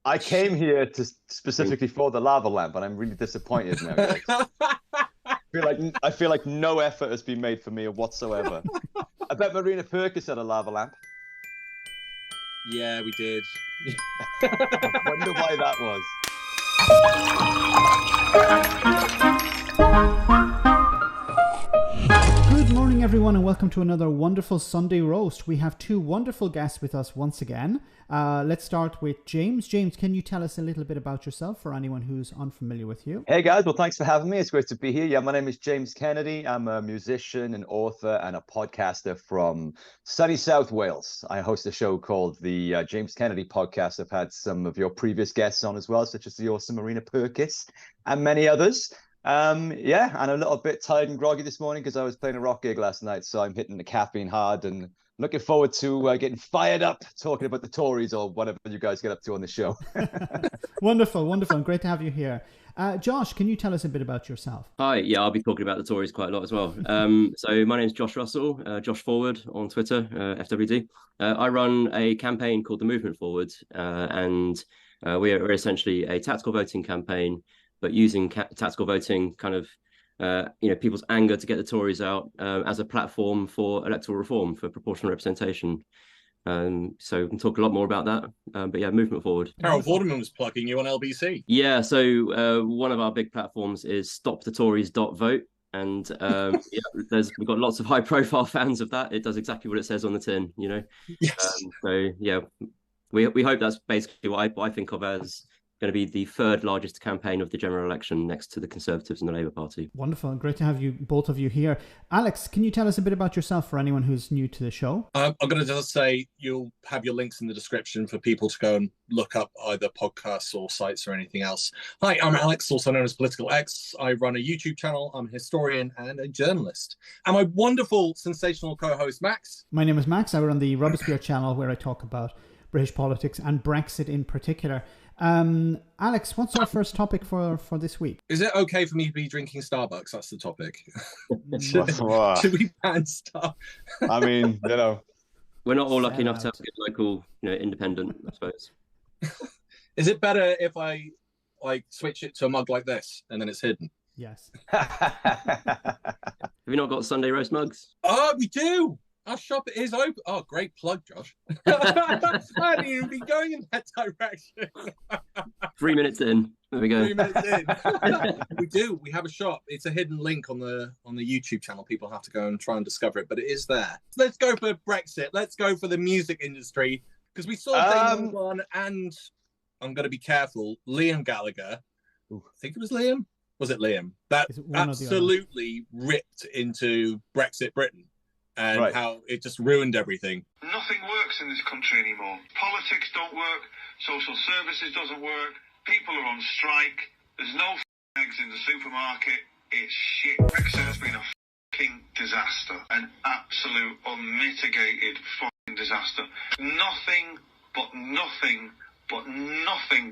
I came here to specifically for the lava lamp, and I'm really disappointed now, guys. I feel like no effort has been made for me whatsoever. I bet Marina Perkins had a lava lamp. Yeah, we did. I wonder why that was. Good morning, everyone, and welcome to another wonderful Sunday roast. We have two wonderful guests with us once again. Let's start with James. James, can you tell us a little bit about yourself for anyone who's unfamiliar with you? Hey guys, well, thanks for having me. It's great to be here. Yeah, my name is James Kennedy. I'm a musician, an author, and a podcaster from sunny South Wales. I host a show called the James Kennedy Podcast. I've had some of your previous guests on as well, such as the awesome Marina Perkis and many others. Yeah, and a little bit tired and groggy this morning because I was playing a rock gig last night, so I'm hitting the caffeine hard and looking forward to getting fired up talking about the Tories or whatever you guys get up to on the show. Wonderful, wonderful, and great to have you here. Josh, can you tell us a bit about yourself? Hi, yeah, I'll be talking about the Tories quite a lot as well. So my name is Josh Russell, Josh Forward on Twitter, FWD. I run a campaign called the Movement Forward, and we're essentially a tactical voting campaign, but using tactical voting kind of, people's anger to get the Tories out as a platform for electoral reform, for proportional representation. So we can talk a lot more about that. But yeah, Movement Forward. Carol Vorderman was plugging you on LBC. Yeah, so one of our big platforms is stopthetories.vote. And we've got lots of high profile fans of that. It does exactly what it says on the tin, you know. Yes. So yeah, we hope that's basically what I think of as going to be the third largest campaign of the general election next to the Conservatives and the Labour Party. Wonderful. Great to have you, both of you here. Alex, can you tell us a bit about yourself for anyone who's new to the show? I'm going to just say you'll have your links in the description for people to go and look up either podcasts or sites or anything else. Hi, I'm Alex, also known as Political X. I run a YouTube channel. I'm a historian and a journalist. And my wonderful, sensational co-host, Max. My name is Max. I run the Robespierre channel where I talk about British politics and Brexit in particular. Alex, what's our first topic for this week? Is it okay for me to be drinking Starbucks? That's the topic. should we ban Starbucks? I mean, we're not all lucky enough to have a good local, independent, I suppose. Is it better if I switch it to a mug like this and then it's hidden? Yes. Have you not got Sunday roast mugs? Oh, we do. Our shop is open. Oh, great plug, Josh. I hadn't even been going in that direction. 3 minutes in. There we go. 3 minutes in. We do. We have a shop. It's a hidden link on the YouTube channel. People have to go and try and discover it, but it is there. Let's go for Brexit. Let's go for the music industry, because we saw Damon one, and I'm going to be careful, Liam Gallagher. I think it was Liam. Was it Liam? That absolutely ripped into Brexit Britain. And how it just ruined everything. Nothing works in this country anymore. Politics don't work. Social services doesn't work. People are on strike. There's no eggs in the supermarket. It's shit. Brexit has been a disaster. An absolute unmitigated disaster. Nothing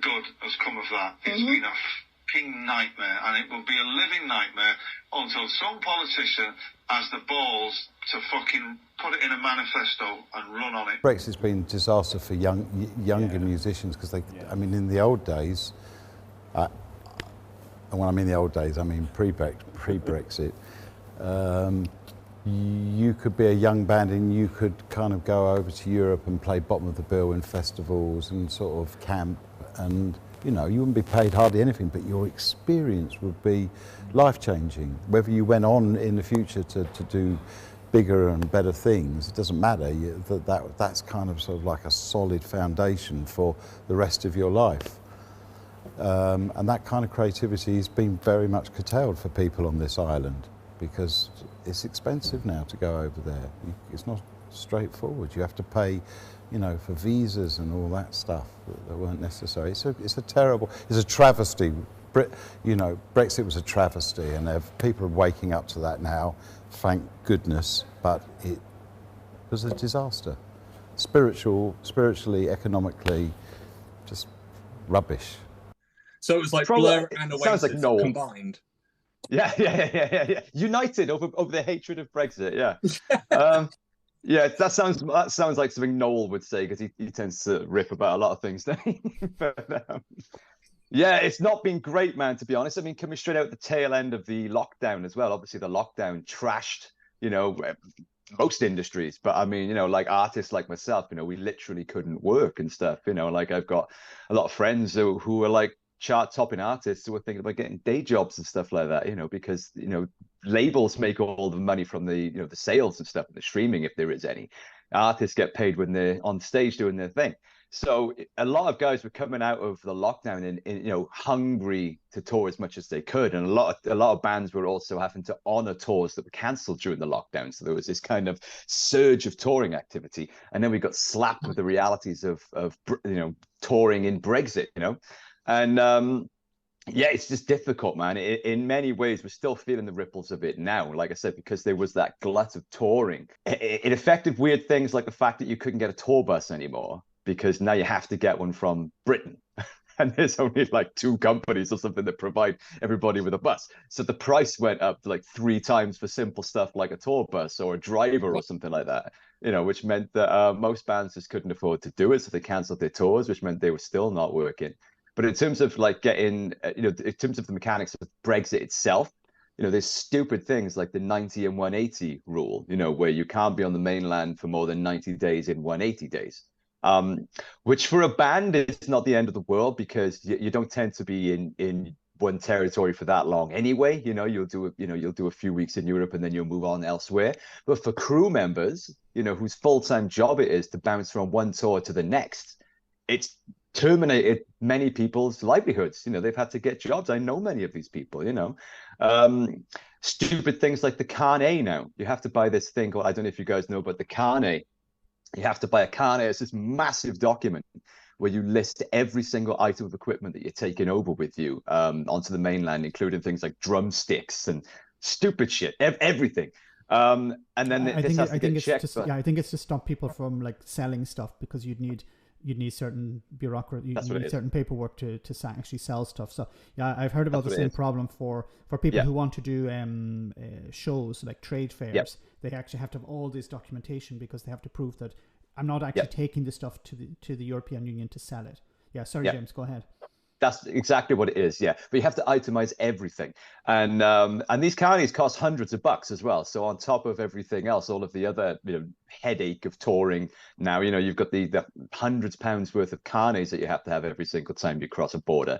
good has come of that. It's been a nightmare, and it will be a living nightmare until some politician has the balls to fucking put it in a manifesto and run on it. Brexit's been a disaster for younger musicians, because I mean, in the old days, and when I mean the old days, I mean pre-Brexit, you could be a young band and you could kind of go over to Europe and play bottom of the bill in festivals and sort of camp, and you wouldn't be paid hardly anything, but your experience would be life-changing. Whether you went on in the future to do bigger and better things, it doesn't matter. That's kind of sort of like a solid foundation for the rest of your life. And that kind of creativity has been very much curtailed for people on this island, because it's expensive now to go over there. It's not straightforward. You have to pay, for visas and all that stuff that weren't necessary. So it's a travesty. Brexit was a travesty, and people are waking up to that now, thank goodness, but it was a disaster. Spiritually, economically, just rubbish. So it was like Blur and Oasis combined. Yeah. United over the hatred of Brexit, yeah. Yeah, that sounds like something Noel would say because he tends to rip about a lot of things. But yeah, it's not been great, man, to be honest. I mean, coming straight out the tail end of the lockdown as well. Obviously, the lockdown trashed, you know, most industries. But I mean, you know, like artists like myself, you know, we literally couldn't work and stuff. You know, like I've got a lot of friends who are like chart topping artists who are thinking about getting day jobs and stuff like that, you know, because, you know, labels make all the money from the, you know, the sales and stuff, the streaming, if there is any. Artists get paid when they're on stage doing their thing. So a lot of guys were coming out of the lockdown and you know, hungry to tour as much as they could, and a lot of bands were also having to honor tours that were cancelled during the lockdown. So there was this kind of surge of touring activity, and then we got slapped with the realities of you know, touring in Brexit, you know, and yeah, it's just difficult, man. In many ways, we're still feeling the ripples of it now. Like I said, because there was that glut of touring, it affected weird things like the fact that you couldn't get a tour bus anymore, because now you have to get one from Britain. And there's only like 2 companies or something that provide everybody with a bus. So the price went up to like 3 times for simple stuff like a tour bus or a driver or something like that, you know, which meant that most bands just couldn't afford to do it. So they canceled their tours, which meant they were still not working. But in terms of like getting, you know, in terms of the mechanics of Brexit itself, you know, there's stupid things like the 90 and 180 rule, you know, where you can't be on the mainland for more than 90 days in 180 days. Which for a band is not the end of the world, because you don't tend to be in one territory for that long anyway. You know, you'll do a few weeks in Europe and then you'll move on elsewhere. But for crew members, you know, whose full-time job it is to bounce from one tour to the next, it's terminated many people's livelihoods. You know, they've had to get jobs. I know many of these people, you know. Stupid things like the carnet now. You have to buy this thing called, I don't know if you guys know, but the carnet. You have to buy a carnet. It's this massive document where you list every single item of equipment that you're taking over with you onto the mainland, including things like drumsticks and stupid shit, everything. And then I think it's to stop people from like selling stuff, because you'd need certain bureaucracy, you need certain paperwork to actually sell stuff. So yeah, I've heard about the same problem for people who want to do shows like trade fairs. Yep. They actually have to have all this documentation, because they have to prove that I'm not actually taking the stuff to the European Union to sell it. Yeah, sorry, James, go ahead. That's exactly what it is, yeah. But you have to itemize everything, and these carnets cost hundreds of bucks as well. So on top of everything else, all of the other, you know, headache of touring now, you know, you've got the hundreds of pounds worth of carnets that you have to have every single time you cross a border.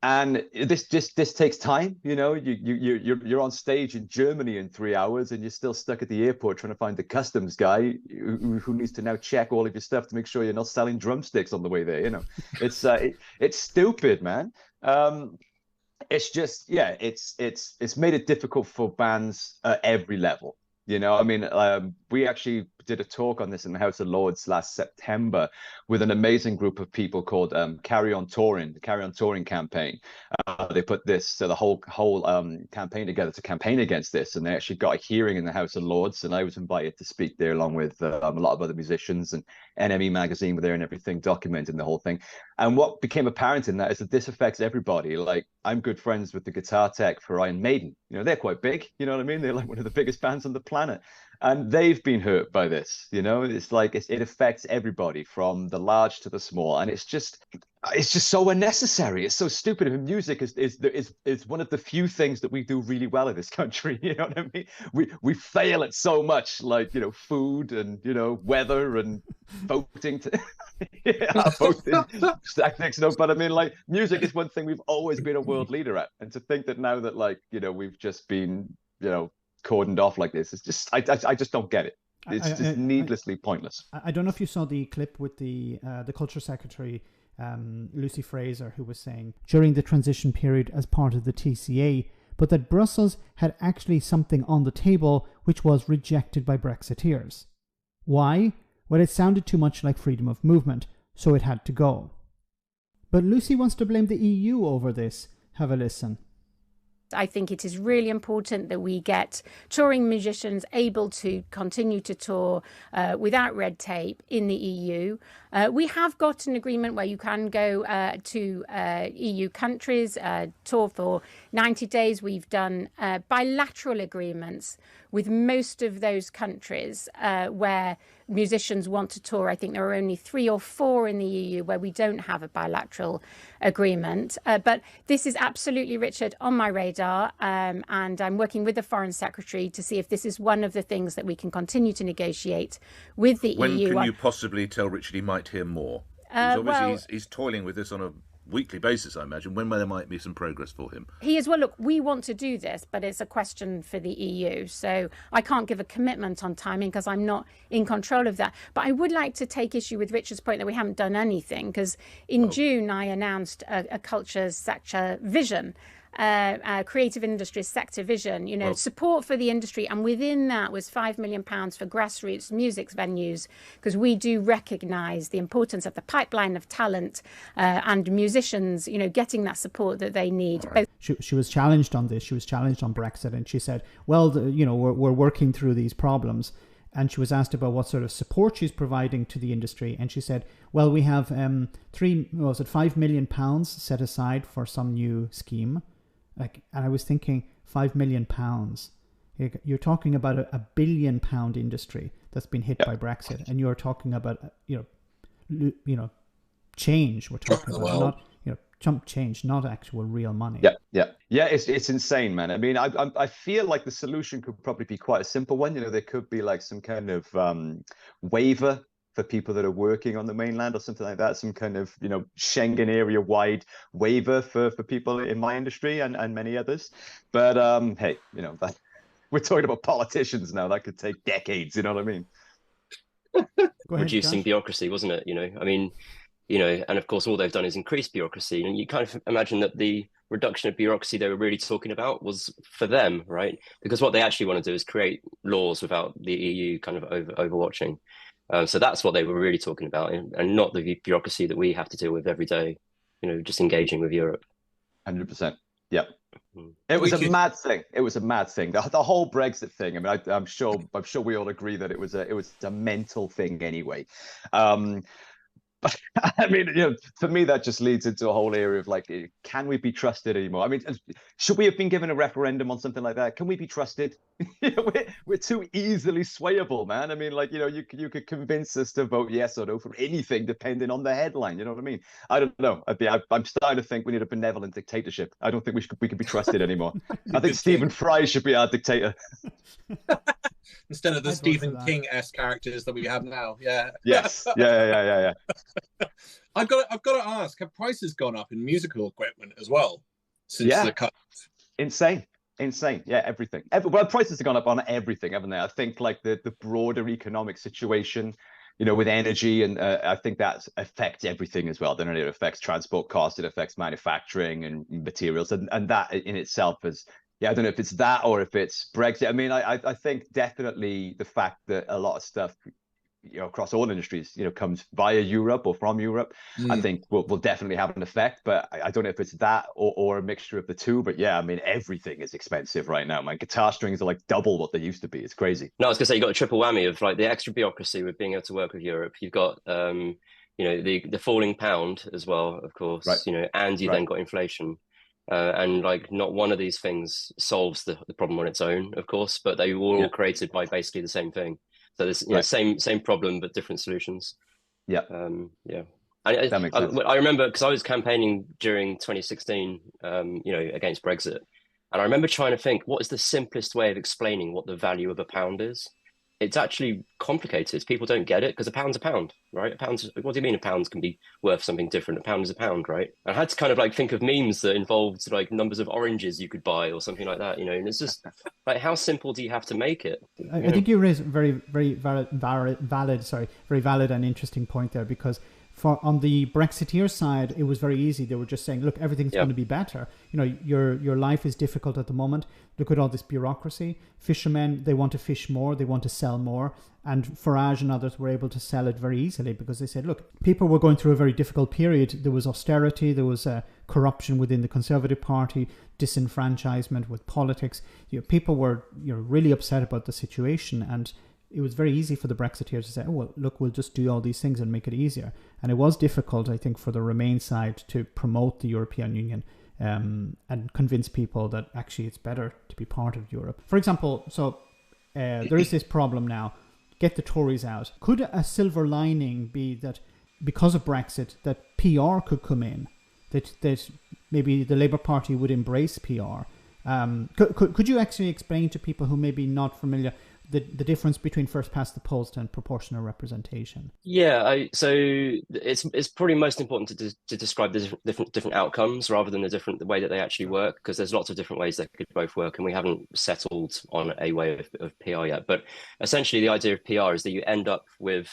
And this takes time, you know. You're on stage in Germany in 3 hours, and you're still stuck at the airport trying to find the customs guy who needs to now check all of your stuff to make sure you're not selling drumsticks on the way there. You know, it's stupid, man. It's just, yeah, it's made it difficult for bands at every level. You know, I mean, we actually did a talk on this in the House of Lords last September with an amazing group of people called Carry On Touring, the Carry On Touring campaign. They put the whole campaign together to campaign against this, and they actually got a hearing in the House of Lords, and I was invited to speak there along with a lot of other musicians, and NME magazine were there and everything, documenting the whole thing. And what became apparent in that is that this affects everybody. Like, I'm good friends with the guitar tech for Iron Maiden. You know, they're quite big. You know what I mean? They're like one of the biggest bands on the planet. And they've been hurt by this. You know, it's like it affects everybody from the large to the small. And it's just so unnecessary. It's so stupid. I mean, music is one of the few things that we do really well in this country. You know what I mean? We fail at so much, like, you know, food and, you know, weather and voting. Tactics, no, but I mean, like, music is one thing we've always been a world leader at. And to think that now that, like, you know, we've just been, you know, cordoned off like this, it's just, I just don't get it. It's just needlessly pointless. I don't know if you saw the clip with the Culture Secretary, Lucy Fraser, who was saying during the transition period as part of the TCA, but that Brussels had actually something on the table which was rejected by Brexiteers. Why? Well, it sounded too much like freedom of movement, so it had to go. But Lucy wants to blame the EU over this. Have a listen. I think it is really important that we get touring musicians able to continue to tour without red tape in the EU. We have got an agreement where you can go to EU countries, tour for 90 days. We've done bilateral agreements with most of those countries where musicians want to tour. I think there are only 3 or 4 in the EU where we don't have a bilateral agreement. But this is absolutely, Richard, on my radar. And I'm working with the Foreign Secretary to see if this is one of the things that we can continue to negotiate with the EU. When can you possibly tell Richard he might hear more? Because obviously he's toiling with this on a weekly basis, I imagine. When there might be some progress for him? He is. Well, look, we want to do this, but it's a question for the EU. So I can't give a commitment on timing because I'm not in control of that. But I would like to take issue with Richard's point that we haven't done anything, because in June I announced a culture sector vision. Creative industries sector vision, support for the industry, and within that was £5 million for grassroots music venues, because we do recognise the importance of the pipeline of talent and musicians, getting that support that they need. Right. She was challenged on this. She was challenged on Brexit, and she said, well, we're working through these problems. And she was asked about what sort of support she's providing to the industry, and she said, well, we have £5 million set aside for some new scheme. And I was thinking, £5 million. You're talking about a £1 billion industry that's been hit by Brexit, and you're talking about change. We're talking about not chump change, not actual real money. Yeah. It's insane, man. I mean, I feel like the solution could probably be quite a simple one. There could be like some kind of waiver for people that are working on the mainland or something like that, some kind of, Schengen area wide waiver for people in my industry and many others. But hey, that, we're talking about politicians now. That could take decades, you know what I mean? Reducing bureaucracy, wasn't it? And of course all they've done is increase bureaucracy. And you kind of imagine that the reduction of bureaucracy they were really talking about was for them, right? Because what they actually want to do is create laws without the EU kind of overwatching. So that's what they were really talking about, and not the bureaucracy that we have to deal with every day, just engaging with Europe. 100%. Yeah. It was a mad thing. It was a mad thing. The whole Brexit thing. I mean, I'm sure we all agree that it was a mental thing anyway. But I mean, for me, that just leads into a whole area of like, can we be trusted anymore? I mean, should we have been given a referendum on something like that? Can we be trusted? We're too easily swayable, man. I mean, like, you could convince us to vote yes or no for anything depending on the headline. You know what I mean? I don't know. I'm starting to think we need a benevolent dictatorship. I don't think we could be trusted anymore. I think Stephen Fry should be our dictator. Instead of the Stephen King-esque characters that we have now. Yeah. Yes. Yeah. I've got to ask, have prices gone up in musical equipment as well since the cut? Insane. Yeah, everything. Well, prices have gone up on everything, haven't they? I think like the broader economic situation, with energy, and I think that affects everything as well. Then it affects transport costs, it affects manufacturing and materials, and that in itself is. Yeah, I don't know if it's that or if it's Brexit. I mean, I think definitely the fact that a lot of stuff, across all industries, comes via Europe or from Europe, I think will definitely have an effect. But I don't know if it's that or a mixture of the two. But yeah, I mean, everything is expensive right now. My guitar strings are like double what they used to be. It's crazy. No, I was going to say, you got a triple whammy of like the extra bureaucracy with being able to work with Europe. You've got, the falling pound as well, of course, right. And you then got inflation. And like not one of these things solves the problem on its own, of course, but they were all created by basically the same thing. So there's same problem but different solutions. Yeah. That makes sense. I remember because I was campaigning during 2016, against Brexit, and I remember trying to think what is the simplest way of explaining what the value of a pound is. It's actually complicated. People don't get it because a pound's a pound, right? What do you mean a pound can be worth something different? A pound is a pound, right? And I had to kind of like think of memes that involved like numbers of oranges you could buy or something like that, and it's just like, how simple do you have to make it? I think you raise a very, very very valid and interesting point there, because on the Brexiteer side, it was very easy. They were just saying, look, everything's going to be better. Your life is difficult at the moment. Look at all this bureaucracy. Fishermen, they want to fish more. They want to sell more. And Farage and others were able to sell it very easily because they said, look, people were going through a very difficult period. There was austerity. There was corruption within the Conservative Party, disenfranchisement with politics. People were really upset about the situation, and it was very easy for the Brexiteers to say, oh, well, look, we'll just do all these things and make it easier. And it was difficult, I think, for the Remain side to promote the European Union and convince people that actually it's better to be part of Europe. For example, so there is this problem now. Get the Tories out. Could a silver lining be that because of Brexit, that PR could come in, that maybe the Labour Party would embrace PR? Could you actually explain to people who may be not familiar the difference between first past the post and proportional representation? Yeah, so it's probably most important to describe the different outcomes rather than the way that they actually work, because there's lots of different ways they could both work, and we haven't settled on a way of PR yet. But essentially, the idea of PR is that you end up with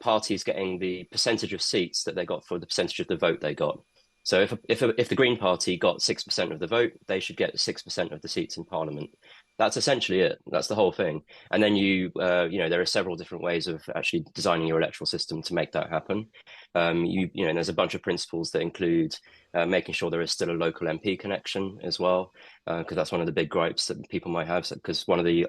parties getting the percentage of seats that they got for the percentage of the vote they got. So if the Green Party got 6% of the vote, they should get 6% of the seats in Parliament. That's essentially it. That's the whole thing. And then there are several different ways of actually designing your electoral system to make that happen. There's a bunch of principles that include making sure there is still a local MP connection as well, because that's one of the big gripes that people might have. Because one of the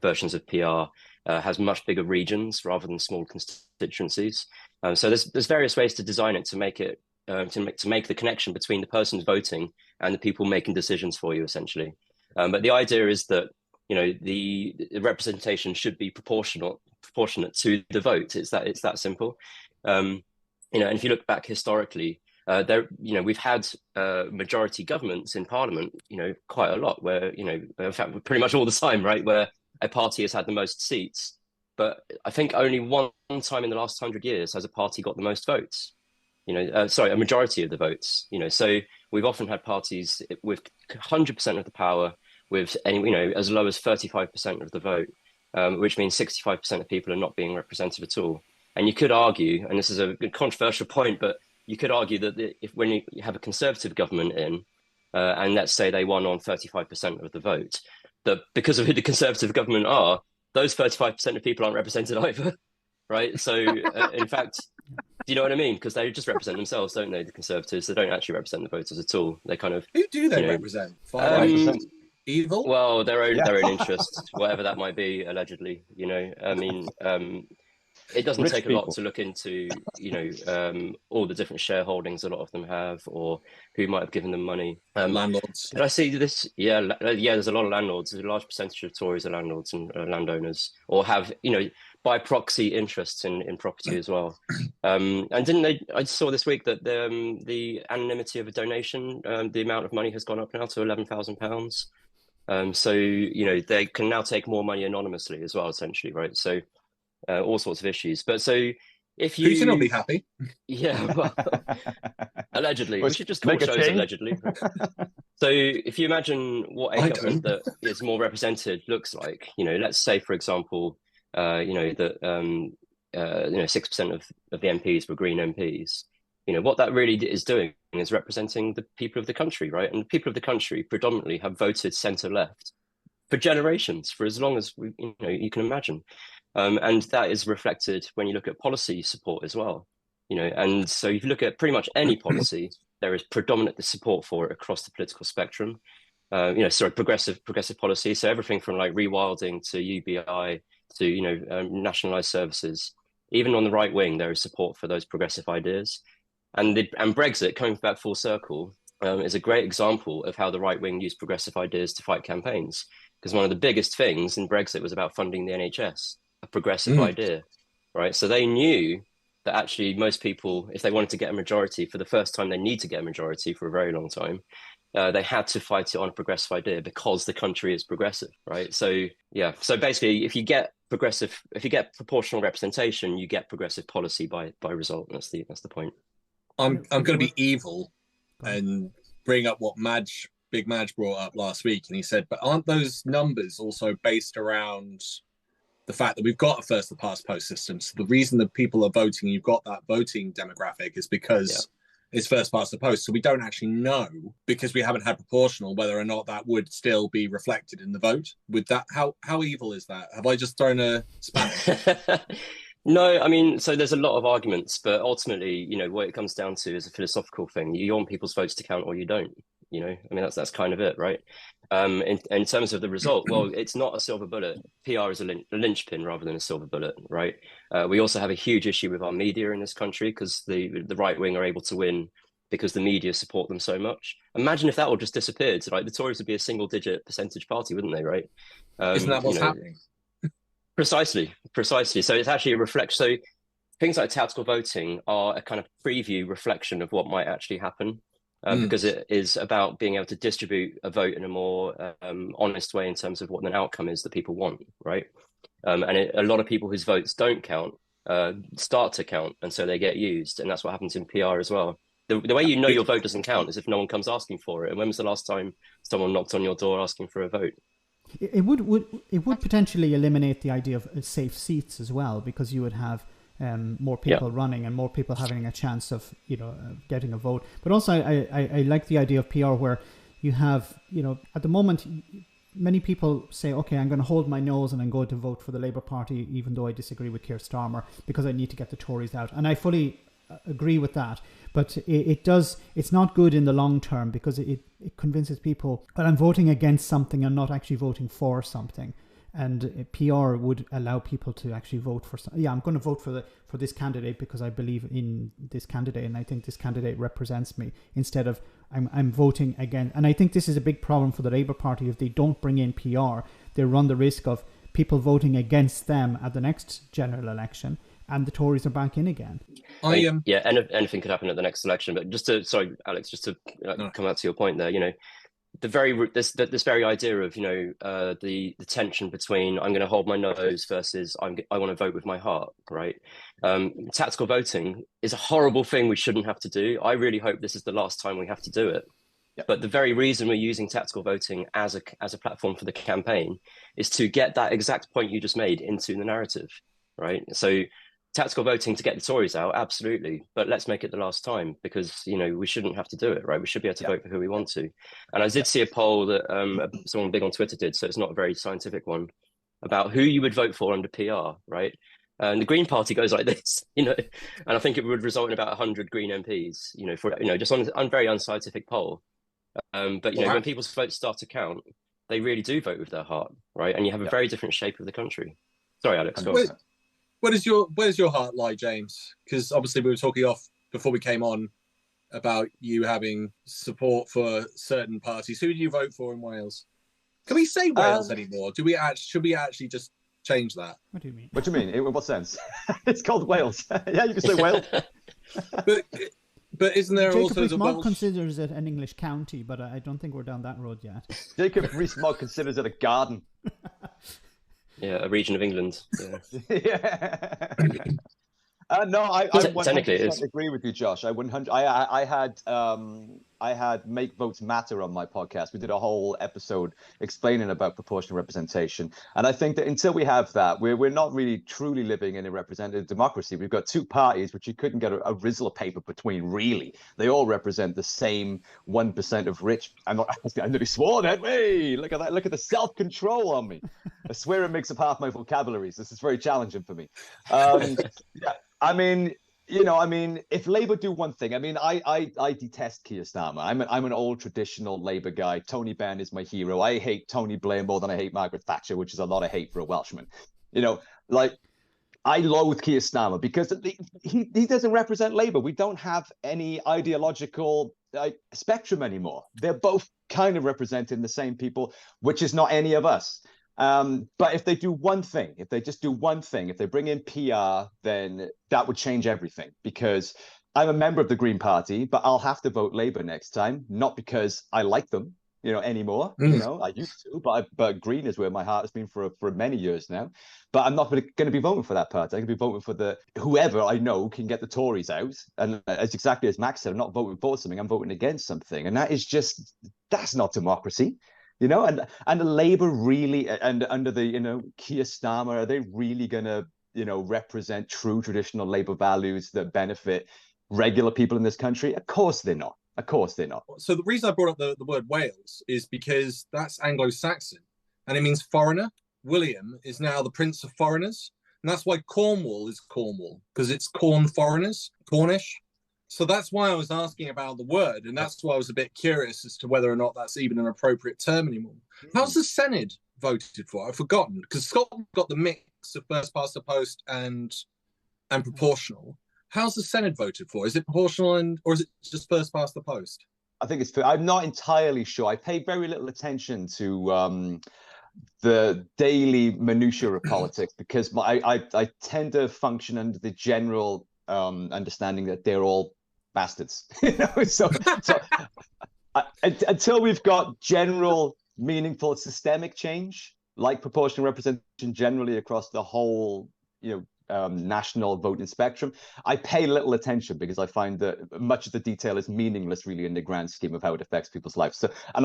versions of PR has much bigger regions rather than small constituencies. So there's various ways to design it to make it to make the connection between the person voting and the people making decisions for you, essentially. But the idea is that the representation should be proportionate to the vote. It's that simple. And if you look back historically, we've had majority governments in Parliament, quite a lot, where in fact pretty much all the time, right, where a party has had the most seats. But I think only one time in the last 100 years has a party got the most votes. A majority of the votes. So we've often had parties with 100% of the power, with as low as 35% of the vote, which means 65% of people are not being represented at all. And you could argue, and this is a controversial point, but you could argue that when you have a Conservative government in, and let's say they won on 35% of the vote, that because of who the Conservative government are, those 35% of people aren't represented either, right? So in fact, do you know what I mean? Because they just represent themselves, don't they? The Conservatives, they don't actually represent the voters at all. They kind of who do they represent? 5%. Evil? Well, their own interests, whatever that might be, allegedly. It doesn't take a lot to look into, all the different shareholdings a lot of them have, or who might have given them money. Landlords. Did I see this? Yeah. There's a lot of landlords. There's a large percentage of Tories are landlords and landowners, or have, by proxy interests in property as well. And I saw this week that the anonymity of a donation, the amount of money has gone up now to £11,000. So they can now take more money anonymously as well, essentially, right? So all sorts of issues. But so if you, Putin will be happy. Yeah, well, allegedly, we should just call shows allegedly. So if you imagine what a government that is more represented looks like, let's say, for example, that 6% of the MPs were Green MPs. What that really is doing is representing the people of the country, right? And the people of the country predominantly have voted centre-left for generations, for as long as you can imagine. And that is reflected when you look at policy support as well. And so if you look at pretty much any policy, there is predominant support for it across the political spectrum. Progressive policy. So everything from like rewilding to UBI to nationalised services. Even on the right wing, there is support for those progressive ideas. And Brexit, coming back full circle, is a great example of how the right wing used progressive ideas to fight campaigns. Because one of the biggest things in Brexit was about funding the NHS, a progressive idea, right? So they knew that actually most people, if they wanted to get a majority for the first time, they need to get a majority for a very long time. They had to fight it on a progressive idea because the country is progressive, right? So yeah, so basically, if you get proportional representation, you get progressive policy by result. That's the point. I'm going to be evil and bring up what Big Madge brought up last week, and he said, but aren't those numbers also based around the fact that we've got a first past post system? So the reason that people are voting, you've got that voting demographic, is because it's first past the post. So we don't actually know, because we haven't had proportional, whether or not that would still be reflected in the vote. With that, how evil is that? Have I just thrown a spanner? No, I mean, so there's a lot of arguments, but ultimately, what it comes down to is a philosophical thing. You want people's votes to count or you don't, I mean, that's kind of it, right? In terms of the result, well, it's not a silver bullet. PR is a linchpin rather than a silver bullet, right? We also have a huge issue with our media in this country, because the right wing are able to win because the media support them so much. Imagine if that all just disappeared. Like the Tories would be a single-digit percentage party, wouldn't they? Right? Isn't that what's happening? Precisely. So it's actually a reflection. So things like tactical voting are a kind of preview reflection of what might actually happen, because it is about being able to distribute a vote in a more honest way in terms of what an outcome is that people want, right? And a lot of people whose votes don't count start to count, and so they get used, and that's what happens in PR as well. The way you know your vote doesn't count is if no one comes asking for it. And when was the last time someone knocked on your door asking for a vote? It would potentially eliminate the idea of safe seats as well, because you would have more people running and more people having a chance of getting a vote. But also I like the idea of PR where you have at the moment many people say, okay, I'm going to hold my nose and I'm going to vote for the Labour Party even though I disagree with Keir Starmer because I need to get the Tories out, and I fully agree with that. But it's not good in the long term, because it convinces people that I'm voting against something and not actually voting for something. And PR would allow people to actually vote for I'm going to vote for this candidate because I believe in this candidate and I think this candidate represents me, instead of I'm voting again. And I think this is a big problem for the Labour Party. If they don't bring in PR, they run the risk of people voting against them at the next general election, and the Tories are back in again. Anything could happen at the next election. But sorry, Alex, just to come back to your point there, this very idea of the tension between I'm going to hold my nose versus I want to vote with my heart, right? Tactical voting is a horrible thing we shouldn't have to do. I really hope this is the last time we have to do it. Yep. But the very reason we're using tactical voting as a platform for the campaign is to get that exact point you just made into the narrative, right? So tactical voting to get the Tories out, absolutely, but let's make it the last time, because we shouldn't have to do it, right? We should be able to vote for who we want to. And I did see a poll that someone big on Twitter did, so it's not a very scientific one, about who you would vote for under PR, right? And the Green Party goes like this, and I think it would result in about 100 Green MPs, just on a very unscientific poll. But when people's votes start to count, they really do vote with their heart, right? And you have a very different shape of the country. Sorry, Alex, go on. Where does your heart lie, James? Because obviously we were talking off before we came on about you having support for certain parties. Who do you vote for in Wales? Can we say Wales anymore? Should we actually just change that? What do you mean? What do you mean? In what sense? It's called Wales. Yeah, you can say Wales. But isn't there Jacob also the Rees-Mogg Welsh? Considers it an English county, but I don't think we're down that road yet. Jacob Rees-Mogg considers it a garden. Yeah, a region of England. Yeah. No, I technically it 100% is. agree with you, Josh. I had Make Votes Matter on my podcast. We did a whole episode explaining about proportional representation, and I think that until we have that, we're not really truly living in a representative democracy. We've got two parties which you couldn't get a Rizzler paper between. Really, they all represent the same 1% of rich. I nearly swore that. Hey, look at that! Look at the self-control on me. I swear it makes up half my vocabularies. This is very challenging for me. Yeah. I mean, if Labour do one thing, I detest Keir Starmer. I'm an old traditional Labour guy. Tony Benn is my hero. I hate Tony Blair more than I hate Margaret Thatcher, which is a lot of hate for a Welshman. I loathe Keir Starmer because he doesn't represent Labour. We don't have any ideological spectrum anymore. They're both kind of representing the same people, which is not any of us. But if they do one thing, if they bring in PR, then that would change everything, because I'm a member of the Green Party, but I'll have to vote Labour next time, not because I like them, anymore. I used to, but Green is where my heart has been for many years now. But I'm not going to be voting for that party. I'm going to be voting for whoever I know can get the Tories out. And as exactly as Max said, I'm not voting for something, I'm voting against something. And that's not democracy. And the Labour really, and under the Keir Starmer, are they really going to represent true traditional Labour values that benefit regular people in this country? Of course they're not. So the reason I brought up the word Wales is because that's Anglo-Saxon and it means foreigner. William is now the Prince of Foreigners, and that's why Cornwall is Cornwall, because it's corn foreigners, Cornish. So that's why I was asking about the word, and that's why I was a bit curious as to whether or not that's even an appropriate term anymore. How's the Senate voted for? I've forgotten, because Scotland got the mix of first past the post and proportional, How's the Senate voted for? Is it proportional, or is it just first past the post? I think it's. I'm not entirely sure. I pay very little attention to the daily minutiae of politics because I tend to function under the general understanding that they're all bastards. Until we've got general, meaningful, systemic change, like proportional representation generally across the whole, national voting spectrum, I pay little attention because I find that much of the detail is meaningless, really, in the grand scheme of how it affects people's lives. So, and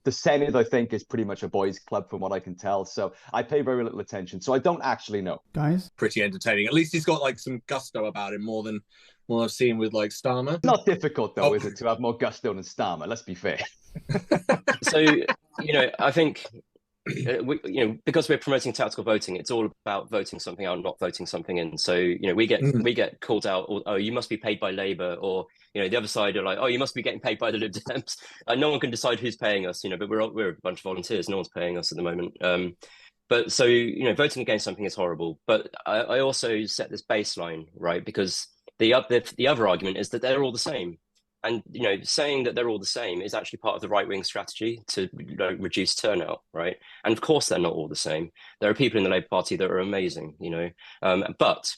the Senate, I think, is pretty much a boys' club from what I can tell. So I pay very little attention. So I don't actually know. Guys, pretty entertaining. At least he's got like some gusto about him more than what I've seen with like Starmer. Not difficult though, is it, to have more gusto than Starmer? Let's be fair. So, I think. Because we're promoting tactical voting, it's all about voting something out, not voting something in. So, we get called out, oh, you must be paid by Labour, or the other side are like, oh, you must be getting paid by the Lib Dems. No one can decide who's paying us, but we're a bunch of volunteers. No one's paying us at the moment. But so voting against something is horrible. But I also set this baseline, right? Because the other argument is that they're all the same. And, saying that they're all the same is actually part of the right-wing strategy to reduce turnout, right? And of course, they're not all the same. There are people in the Labour Party that are amazing, but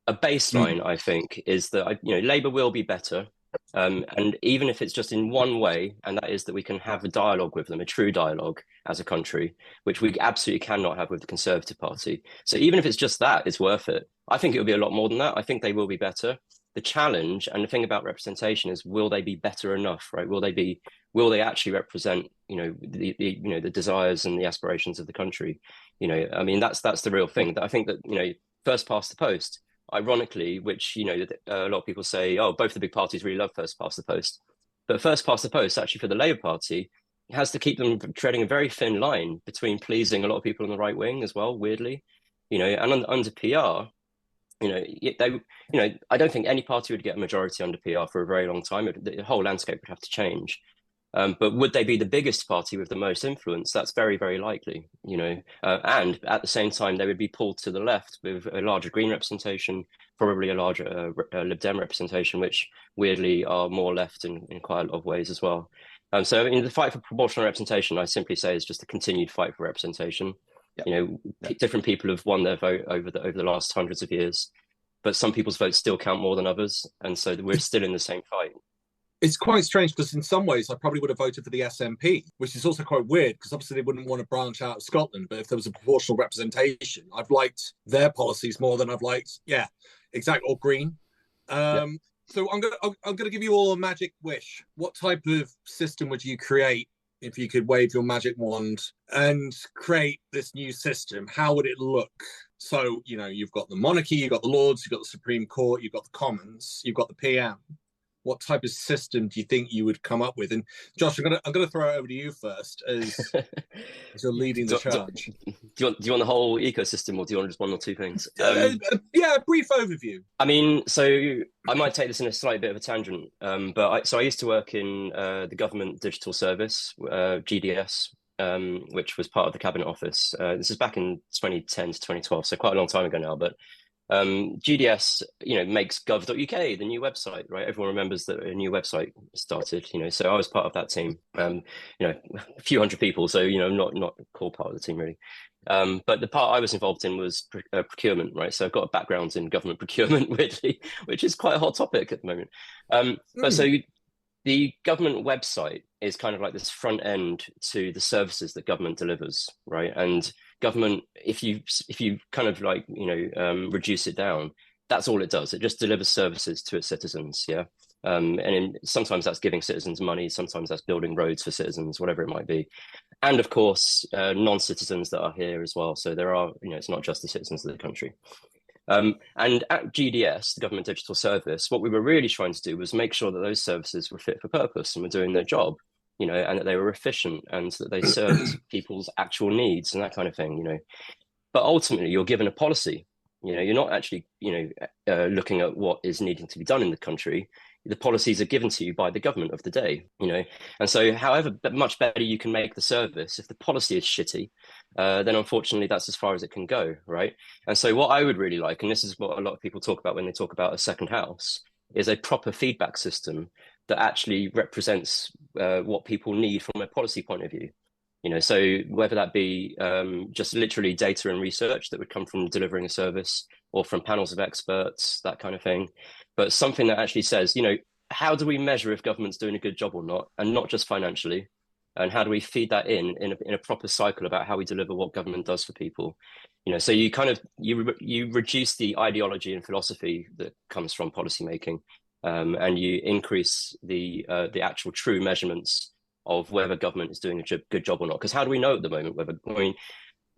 a baseline, I think, is that, Labour will be better. And even if it's just in one way, and that is that we can have a dialogue with them, a true dialogue as a country, which we absolutely cannot have with the Conservative Party. So even if it's just that, it's worth it. I think it'll be a lot more than that. I think they will be better. The challenge and the thing about representation is, will they be better enough, right? Will they actually represent, the desires and the aspirations of the country? That's the real thing. That I think that, first past the post, ironically, which, a lot of people say, oh, both the big parties really love first past the post. But first past the post, actually, for the Labour Party, has to keep them treading a very thin line between pleasing a lot of people on the right wing as well, weirdly, and under PR, I don't think any party would get a majority under PR for a very long time. The whole landscape would have to change. But would they be the biggest party with the most influence? That's very, very likely, and at the same time, they would be pulled to the left with a larger Green representation, probably a larger Lib Dem representation, which weirdly are more left in quite a lot of ways as well. So in the fight for proportional representation, I simply say is just a continued fight for representation. Different people have won their vote over the last hundreds of years, but some people's votes still count more than others, and so we're still in the same fight. It's quite strange because in some ways I probably would have voted for the SNP, which is also quite weird because obviously they wouldn't want to branch out of Scotland, but if there was a proportional representation, I've liked their policies more than I've liked, or Green. So I'm gonna give you all a magic wish. What type of system would you create if you could wave your magic wand and create this new system? How would it look? So, you've got the monarchy, you've got the Lords, you've got the Supreme Court, you've got the Commons, you've got the PM. What type of system do you think you would come up with? And Josh, I'm gonna throw it over to you first as you're leading the charge. Do you want the whole ecosystem, or do you want just one or two things? A brief overview. So I might take this in a slight bit of a tangent, but I used to work in the Government Digital Service, GDS, which was part of the Cabinet Office. This is back in 2010 to 2012, so quite a long time ago now, but GDS, makes gov.uk, the new website, right? Everyone remembers that a new website started, so I was part of that team, a few hundred people, so, not a core part of the team really. But the part I was involved in was procurement, right? So I've got a background in government procurement, weirdly, which is quite a hot topic at the moment. But so the government website is kind of like this front end to the services that government delivers, right? And government, if you kind of like, reduce it down, that's all it does. It just delivers services to its citizens, sometimes that's giving citizens money, sometimes that's building roads for citizens, whatever it might be. And of course, non-citizens that are here as well. So there are, it's not just the citizens of the country. And at GDS, the Government Digital Service, what we were really trying to do was make sure that those services were fit for purpose and were doing their job, and that they were efficient and that they served people's actual needs and that kind of thing, But ultimately, you're given a policy. You're not actually, looking at what is needing to be done in the country. the policies are given to you by the government of the day, and so however much better you can make the service, if the policy is shitty, then unfortunately that's as far as it can go, right? And so what I would really like, and this is what a lot of people talk about when they talk about a second house, is a proper feedback system that actually represents what people need from a policy point of view. So whether that be just literally data and research that would come from delivering a service, or from panels of experts, that kind of thing, but something that actually says, how do we measure if government's doing a good job or not, and not just financially, and how do we feed that in a proper cycle about how we deliver what government does for people? So you kind of you reduce the ideology and philosophy that comes from policymaking, and you increase the actual true measurements of whether government is doing a good job or not. Because how do we know at the moment whether,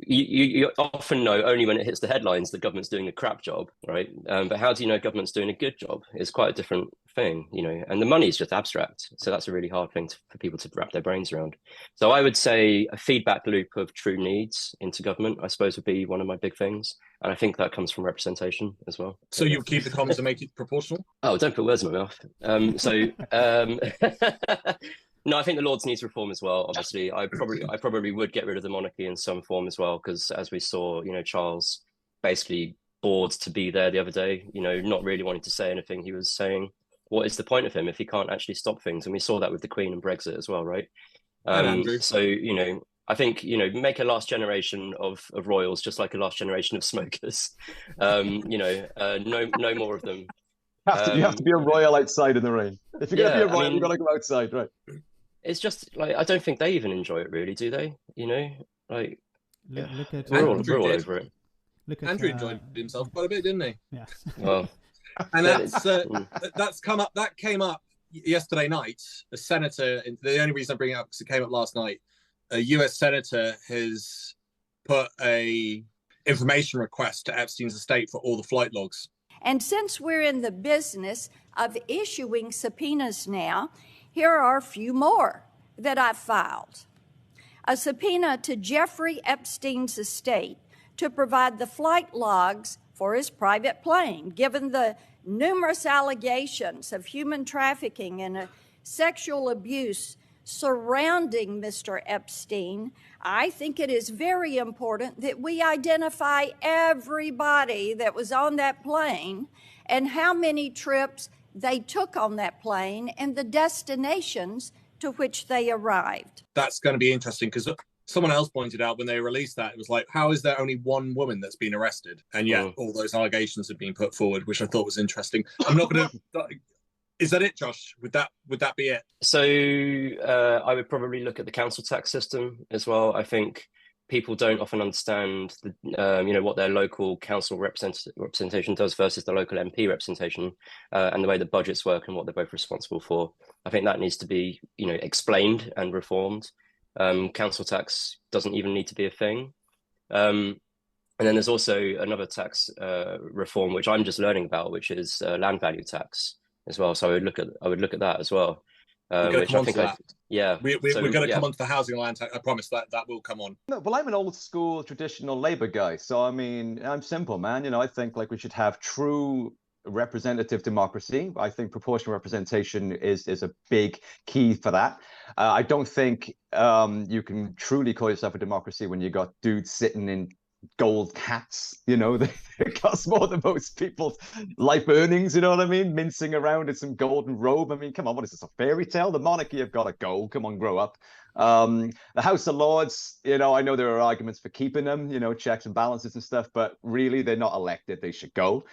you often know only when it hits the headlines that government's doing a crap job, right? But how do you know government's doing a good job? It's quite a different thing, and the money is just abstract. So that's a really hard thing for people to wrap their brains around. So I would say a feedback loop of true needs into government, I suppose, would be one of my big things. And I think that comes from representation as well. So you keep the Commons and make it proportional? Oh, don't put words in my mouth. No, I think the Lords needs reform as well. Obviously, I probably would get rid of the monarchy in some form as well, because as we saw, Charles basically bored to be there the other day. Not really wanting to say anything. He was saying, "What is the point of him if he can't actually stop things?" And we saw that with the Queen and Brexit as well, right? So I think make a last generation of royals just like a last generation of smokers. No more of them. You have to be a royal outside in the rain. If you're going to be a royal, you've got to go outside, right? It's just like, I don't think they even enjoy it really, do they? Like look at we're all over it. Andrew enjoyed himself quite a bit, didn't he? Yeah. Well, and that's come up. That came up yesterday night. A senator. The only reason I bring it up because it came up last night. A U.S. senator has put a information request to Epstein's estate for all the flight logs. And since we're in the business of issuing subpoenas now, here are a few more that I've filed. A subpoena to Jeffrey Epstein's estate to provide the flight logs for his private plane, given the numerous allegations of human trafficking and sexual abuse surrounding Mr. Epstein. I think it is very important that we identify everybody that was on that plane and how many trips they took on that plane and the destinations to which they arrived. That's going to be interesting because someone else pointed out when they released that, it was like, how is there only one woman that's been arrested? And yet all those allegations have been put forward, which I thought was interesting. I'm not going to... Is that it, Josh? Would that be it? So I would probably look at the council tax system as well. I think people don't often understand what their local council representation does versus the local MP representation, and the way the budgets work and what they're both responsible for. I think that needs to be explained and reformed. Council tax doesn't even need to be a thing. And then there's also another tax reform which I'm just learning about, which is land value tax as well. So I would look at that as well. Which I think we're going to come onto the housing and land tax. I promise that will come on. No, well, I'm an old school traditional Labour guy, so I mean, I'm simple, man. I think like we should have true representative democracy. I think proportional representation is a big key for that. I don't think you can truly call yourself a democracy when you got dudes sitting in gold hats, they cost more than most people's life earnings, you know what I mean? Mincing around in some golden robe. I mean, come on, what is this, a fairy tale? The monarchy have got to go. Come on, grow up. The House of Lords, I know there are arguments for keeping them, checks and balances and stuff, but really they're not elected. They should go.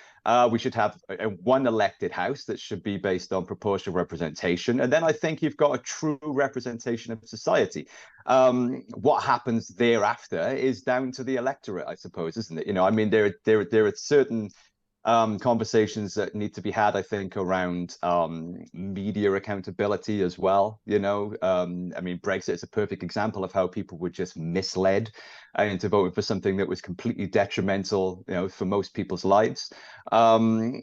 We should have one elected house that should be based on proportional representation. And then I think you've got a true representation of society. What happens thereafter is down to the electorate, I suppose, isn't it? I mean, there are certain conversations that need to be had, I think, around media accountability as well. I mean, Brexit is a perfect example of how people were just misled into voting for something that was completely detrimental, for most people's lives. The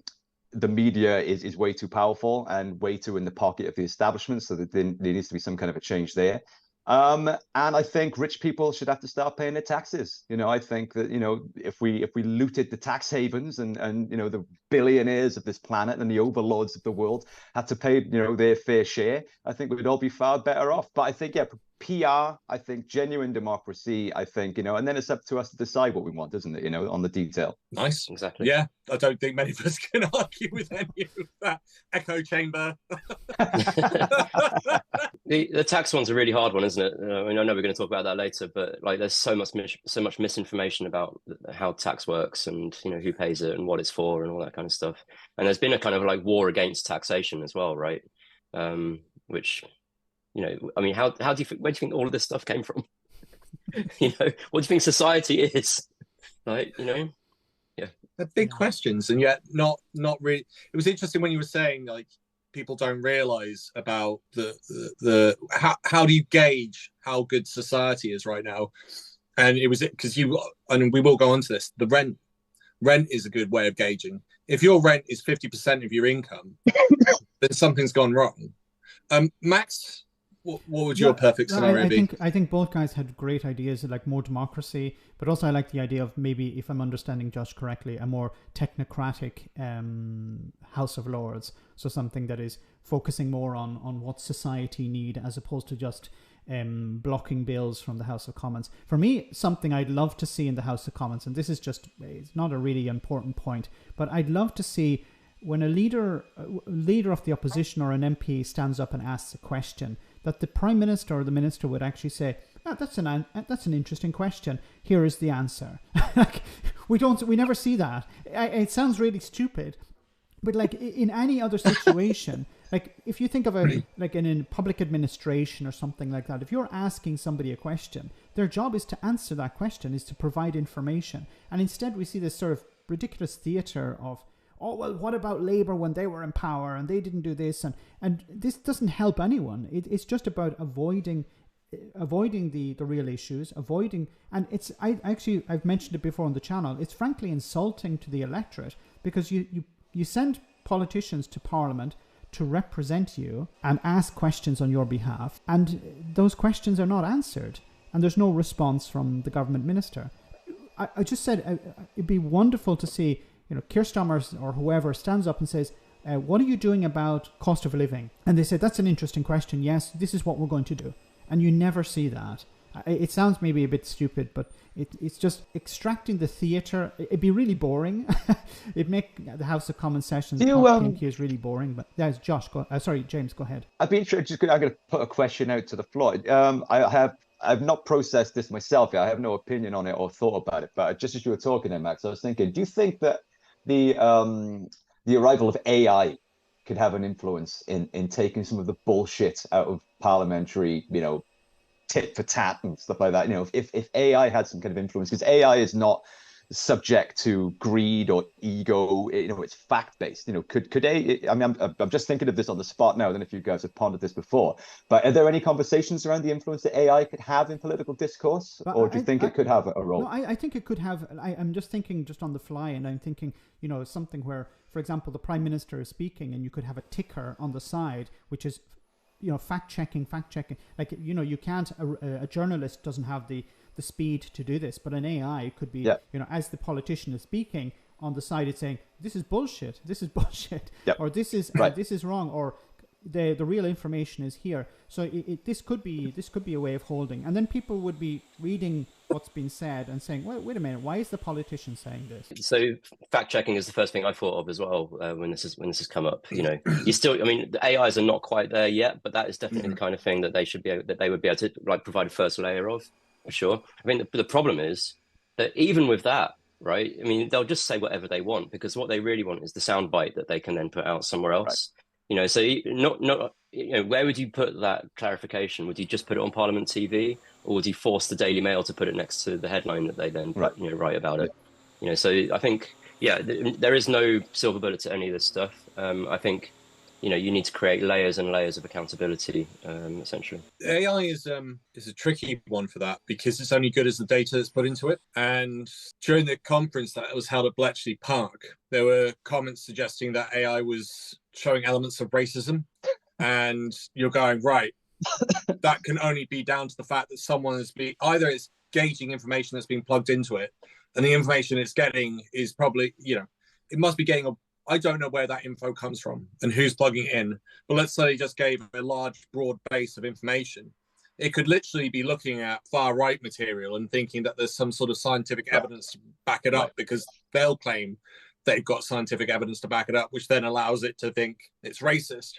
media is way too powerful and way too in the pocket of the establishment, so that there needs to be some kind of a change there. And I think rich people should have to start paying their taxes. I think that, if we looted the tax havens and the billionaires of this planet and the overlords of the world had to pay, their fair share, I think we'd all be far better off. But I think, yeah, PR, I think genuine democracy, I think, and then it's up to us to decide what we want, isn't it, on the detail. Nice. Exactly. Yeah, I don't think many of us can argue with any of that echo chamber. The tax one's a really hard one, isn't it? I know we're going to talk about that later, but like there's so much misinformation about how tax works and who pays it and what it's for and all that kind of stuff. And there's been a kind of like war against taxation as well, right? Which I mean, where do you think all of this stuff came from? What do you think society is? Like, yeah. They're big questions, and yet not really. It was interesting when you were saying like people don't realize about the how do you gauge how good society is right now? And it was because and we will go on to this. The rent is a good way of gauging. If your rent is 50% of your income, then something's gone wrong. Max, what would your perfect scenario be? I think both guys had great ideas, like more democracy, but also I like the idea of maybe, if I'm understanding Josh correctly, a more technocratic House of Lords. So something that is focusing more on what society need, as opposed to just blocking bills from the House of Commons. For me, something I'd love to see in the House of Commons, and this is it's not a really important point, but I'd love to see when a leader of the opposition or an MP stands up and asks a question, that the Prime Minister or the Minister would actually say, that's an interesting question. Here is the answer. We never see that. It sounds really stupid, but like in any other situation, like if you think of like in a public administration or something like that, if you're asking somebody a question, their job is to answer that question, is to provide information. And instead we see this sort of ridiculous theatre of, oh, well, what about Labour when they were in power and they didn't do this? And this doesn't help anyone. It's just about avoiding the real issues, and I've mentioned it before on the channel, it's frankly insulting to the electorate, because you send politicians to Parliament to represent you and ask questions on your behalf, and those questions are not answered, and there's no response from the government minister. I just said it'd be wonderful to see, Keir Starmer or whoever stands up and says, what are you doing about cost of living? And they say, that's an interesting question. Yes, this is what we're going to do. And you never see that. It sounds maybe a bit stupid, but it's just extracting the theatre. It'd be really boring. It'd make the House of Commons sessions is really boring. But there's Josh. James, go ahead. I'd be interested. I'm going to put a question out to the floor. I've not processed this myself yet. I have no opinion on it or thought about it. But just as you were talking there, Max, I was thinking, do you think that the arrival of AI could have an influence in taking some of the bullshit out of parliamentary, tit for tat and stuff like that? If AI had some kind of influence, because AI is not subject to greed or ego, it's fact based. Could I'm just thinking of this on the spot now. I don't know if you guys have pondered this before, but are there any conversations around the influence that AI could have in political discourse, or do you think it could have a role? No, I think it could have. I'm just thinking just on the fly, and I'm thinking, something where, for example, the Prime Minister is speaking and you could have a ticker on the side which is fact checking. Like, you can't, a journalist doesn't have the speed to do this, but an AI could be, as the politician is speaking, on the side it's saying, this is bullshit, or this is wrong, or the real information is here. So this could be a way of holding, and then people would be reading what's been said and saying, well, wait a minute, why is the politician saying this? So fact checking is the first thing I thought of as well when this has come up. You still, the AIs are not quite there yet, but that is definitely the kind of thing that they would be able to like provide a first layer of, for sure. I mean, the problem is that even with that, right? I mean, they'll just say whatever they want, because what they really want is the soundbite that they can then put out somewhere else. Right. So where would you put that clarification? Would you just put it on Parliament TV, or would you force the Daily Mail to put it next to the headline that they then write about it? So I think there is no silver bullet to any of this stuff. I think you need to create layers and layers of accountability, essentially. AI is a tricky one for that, because it's only good as the data that's put into it. And during the conference that was held at Bletchley Park, there were comments suggesting that AI was showing elements of racism. And you're going, right, that can only be down to the fact that someone has been, either it's gauging information that's been plugged into it, and the information it's getting is probably, it must be getting I don't know where that info comes from and who's plugging it in. But let's say it just gave a large, broad base of information. It could literally be looking at far right material and thinking that there's some sort of scientific evidence to back it up, because they'll claim they've got scientific evidence to back it up, which then allows it to think it's racist.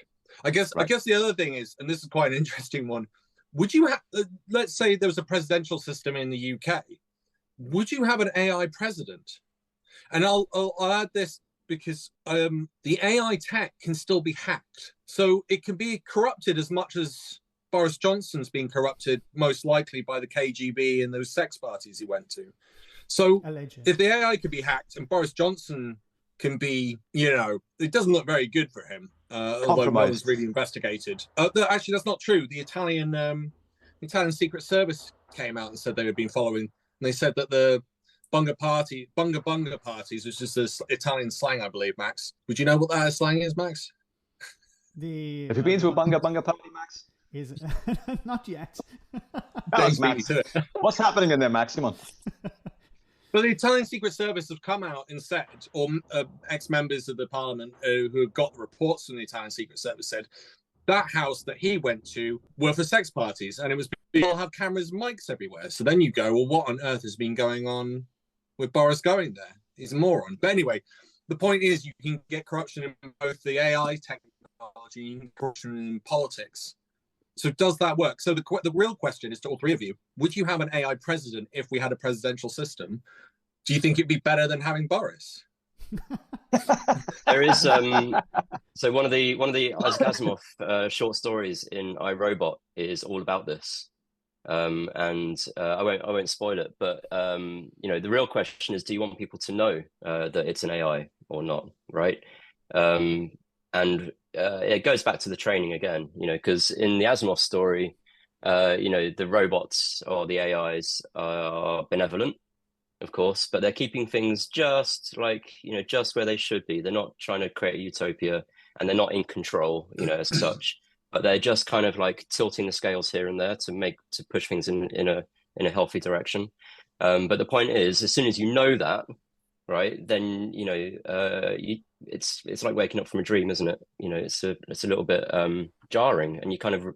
I guess the other thing is, and this is quite an interesting one, would you have, let's say there was a presidential system in the UK, would you have an AI president? And I'll add this, because the AI tech can still be hacked. So it can be corrupted as much as Boris Johnson's been corrupted, most likely by the KGB and those sex parties he went to. So if the AI could be hacked and Boris Johnson can be, it doesn't look very good for him, although no one's really investigated. Actually, that's not true. The Italian Secret Service came out and said they had been following, and they said that the bunga parties, which is this Italian slang, I believe, Max. Would you know what that slang is, Max? Have you been to a bunga party, Max? Is not yet. Max. What's happening in there, Max? Come on. But the Italian Secret Service have come out and said, or ex-members of the parliament who have got the reports from the Italian Secret Service said, that house that he went to were for sex parties, and it was people have cameras and mics everywhere. So then you go, well, what on earth has been going on with Boris going there? He's a moron. But anyway, the point is you can get corruption in both the AI technology and corruption in politics. So does that work? So the real question is to all three of you, would you have an AI president if we had a presidential system? Do you think it'd be better than having Boris? There is so one of the Isaac Asimov short stories in I, Robot is all about this. And I won't spoil it, but the real question is, do you want people to know that it's an AI or not, right? And it goes back to the training again, because in the Asimov story, the robots or the AIs are benevolent, of course, but they're keeping things just where they should be. They're not trying to create a utopia, and they're not in control, as such. But they're just kind of like tilting the scales here and there to push things in a healthy direction. But the point is, as soon as you know that, right, then it's like waking up from a dream, isn't it? It's a little bit jarring, and you kind of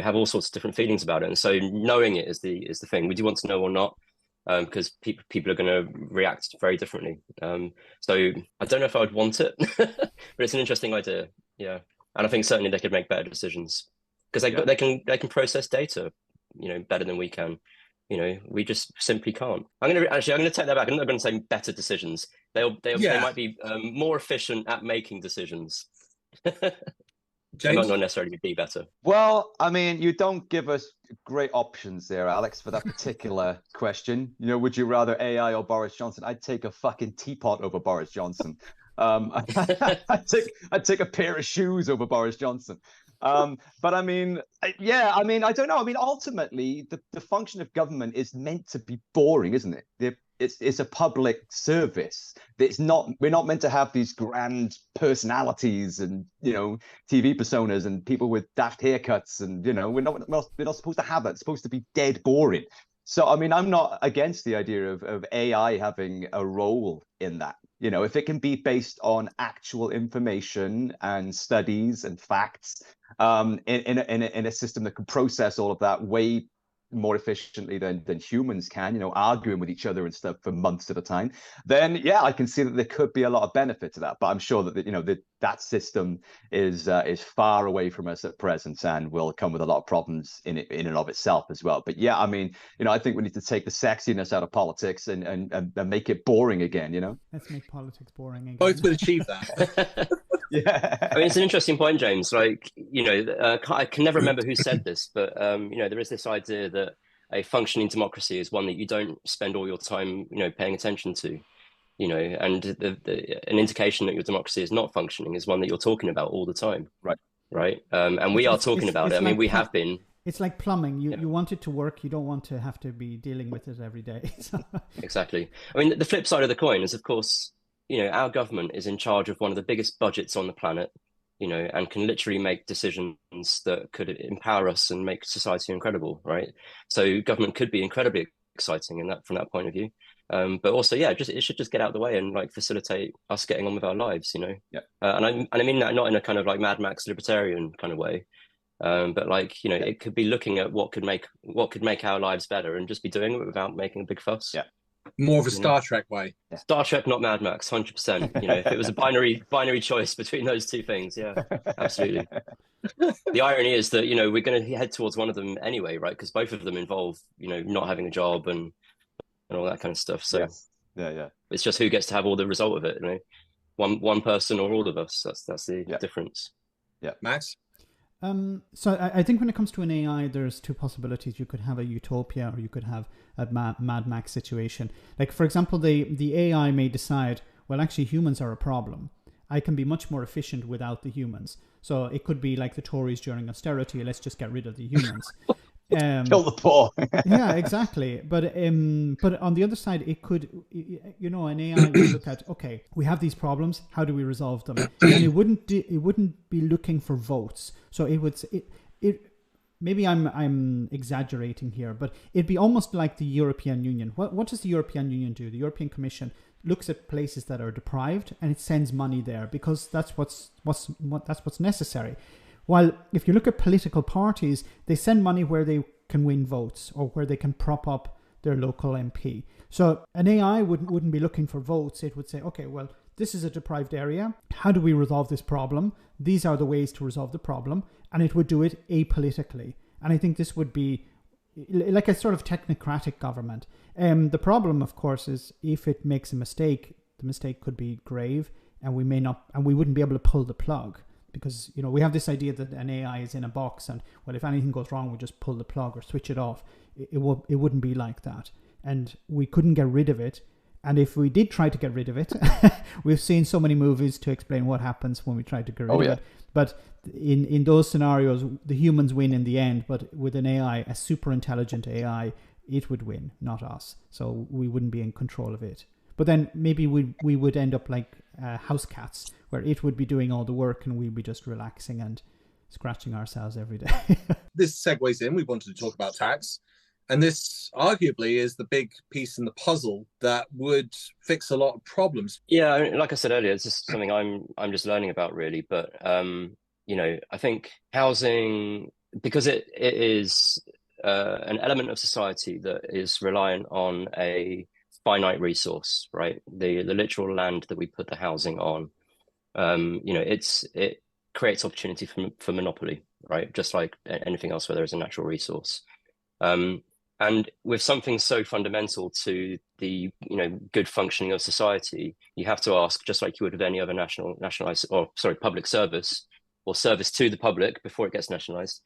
have all sorts of different feelings about it. And so knowing it is the thing. Would you want to know or not? Because people are going to react very differently. So I don't know if I would want it, but it's an interesting idea. Yeah. And I think certainly they could make better decisions, because they can process data, better than we can. We just simply can't. I'm going to take that back. I'm not going to say better decisions. They might be more efficient at making decisions. James? Might not necessarily be better. Well, I mean, you don't give us great options there, Alex, for that particular question. Would you rather AI or Boris Johnson? I'd take a fucking teapot over Boris Johnson. I'd take a pair of shoes over Boris Johnson. But I mean, I don't know. I mean, ultimately, the function of government is meant to be boring, isn't it? It's a public service. We're not meant to have these grand personalities and TV personas and people with daft haircuts, and we're not supposed to have that. It's supposed to be dead boring. So I mean, I'm not against the idea of AI having a role in that. If it can be based on actual information and studies and facts, in a system that can process all of that way more efficiently than humans can, arguing with each other and stuff for months at a time, then yeah, I can see that there could be a lot of benefit to that. But I'm sure that that system is far away from us at present, and will come with a lot of problems in and of itself as well. But yeah, I mean, I think we need to take the sexiness out of politics and make it boring again. Let's make politics boring again. Both will achieve that. Yeah, I mean, it's an interesting point, James. Like, I can never remember who said this, but there is this idea that a functioning democracy is one that you don't spend all your time, paying attention to, and an indication that your democracy is not functioning is one that you're talking about all the time. Right. And we are talking about it. I mean, we have been. It's like plumbing. You want it to work. You don't want to have to be dealing with it every day. Exactly. I mean, the flip side of the coin is, of course, our government is in charge of one of the biggest budgets on the planet. and can literally make decisions that could empower us and make society incredible, right? So government could be incredibly exciting in that from that point of view. But also, it should just get out of the way and like facilitate us getting on with our lives, Yeah. And I mean that not in a kind of like Mad Max libertarian kind of way, but like it could be looking at what could make our lives better and just be doing it without making a big fuss. Yeah. More of a Star Trek way. Star Trek, not Mad Max, 100%. If it was a binary choice between those two things, yeah, absolutely. The irony is that we're going to head towards one of them anyway, right? Because both of them involve not having a job and all that kind of stuff. So yeah, it's just who gets to have all the result of it. One person or all of us. That's the difference. Yeah, Max. So I think when it comes to an AI, there's two possibilities. You could have a utopia, or you could have a Mad Max situation. Like, for example, the AI may decide, well, actually humans are a problem. I can be much more efficient without the humans. So it could be like the Tories during austerity. Let's just get rid of the humans. Kill the poor. Yeah, exactly. But on the other side, it could, an AI would look at, okay, we have these problems. How do we resolve them? And it wouldn't be looking for votes. So maybe I'm exaggerating here, but it'd be almost like the European Union. What does the European Union do? The European Commission looks at places that are deprived and it sends money there because that's what's necessary. While if you look at political parties, they send money where they can win votes or where they can prop up their local MP. So an AI wouldn't be looking for votes. It would say, okay, well, this is a deprived area. How do we resolve this problem? These are the ways to resolve the problem. And it would do it apolitically. And I think this would be like a sort of technocratic government. The problem, of course, is if it makes a mistake, the mistake could be grave and we wouldn't be able to pull the plug. Because, we have this idea that an AI is in a box and, well, if anything goes wrong, we just pull the plug or switch it off. It wouldn't be like that. And we couldn't get rid of it. And if we did try to get rid of it, we've seen so many movies to explain what happens when we try to get rid of it. But in those scenarios, the humans win in the end. But with an AI, a super intelligent AI, it would win, not us. So we wouldn't be in control of it. But then maybe we would end up like house cats, where it would be doing all the work and we'd be just relaxing and scratching ourselves every day. This segues in. We wanted to talk about tax. And this arguably is the big piece in the puzzle that would fix a lot of problems. Yeah, like I said earlier, it's just something I'm just learning about really. But, I think housing, because it is an element of society that is reliant on a finite resource, right? The literal land that we put the housing on, it creates opportunity for monopoly, right? Just like anything else where there is a natural resource. And with something so fundamental to the good functioning of society, you have to ask, just like you would with any other public service or service to the public before it gets nationalized,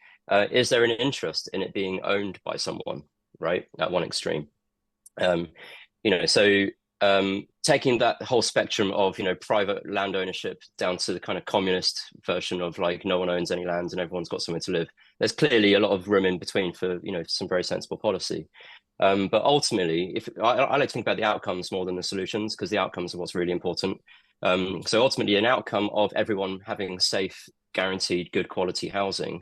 is there an interest in it being owned by someone, right? At one extreme. Taking that whole spectrum of, private land ownership down to the kind of communist version of like no one owns any land and everyone's got somewhere to live. There's clearly a lot of room in between for, some very sensible policy. But ultimately, if I like to think about the outcomes more than the solutions, because the outcomes are what's really important. So ultimately, an outcome of everyone having safe, guaranteed, good quality housing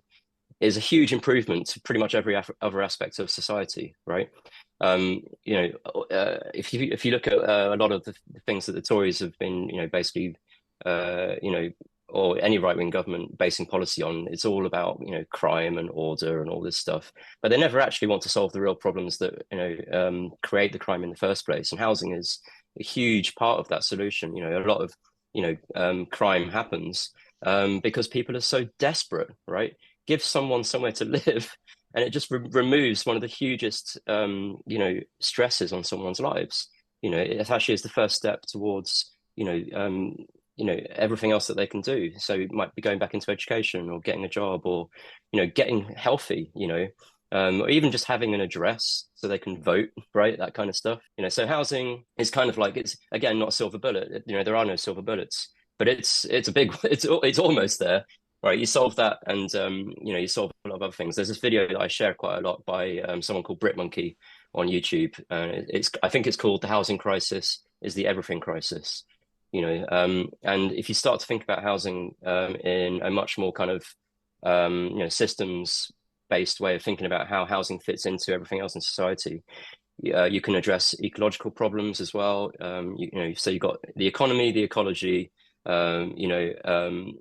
is a huge improvement to pretty much every other aspect of society, right? If you look at a lot of the things that the Tories have been, basically, or any right-wing government basing policy on, it's all about, crime and order and all this stuff. But they never actually want to solve the real problems that, create the crime in the first place. And housing is a huge part of that solution. A lot of, crime happens because people are so desperate, right? Give someone somewhere to live, and it just removes one of the hugest, stresses on someone's lives. It actually is the first step towards, everything else that they can do. So it might be going back into education or getting a job or, getting healthy, or even just having an address so they can vote, right? That kind of stuff. So housing is kind of like, it's again, not a silver bullet. There are no silver bullets, but it's almost there. Right, you solve that, and you solve a lot of other things. There's this video that I share quite a lot by someone called BritMonkey on YouTube. I think it's called "The Housing Crisis is the Everything Crisis," And if you start to think about housing in a much more kind of systems-based way of thinking about how housing fits into everything else in society, you can address ecological problems as well. So you've got the economy, the ecology, and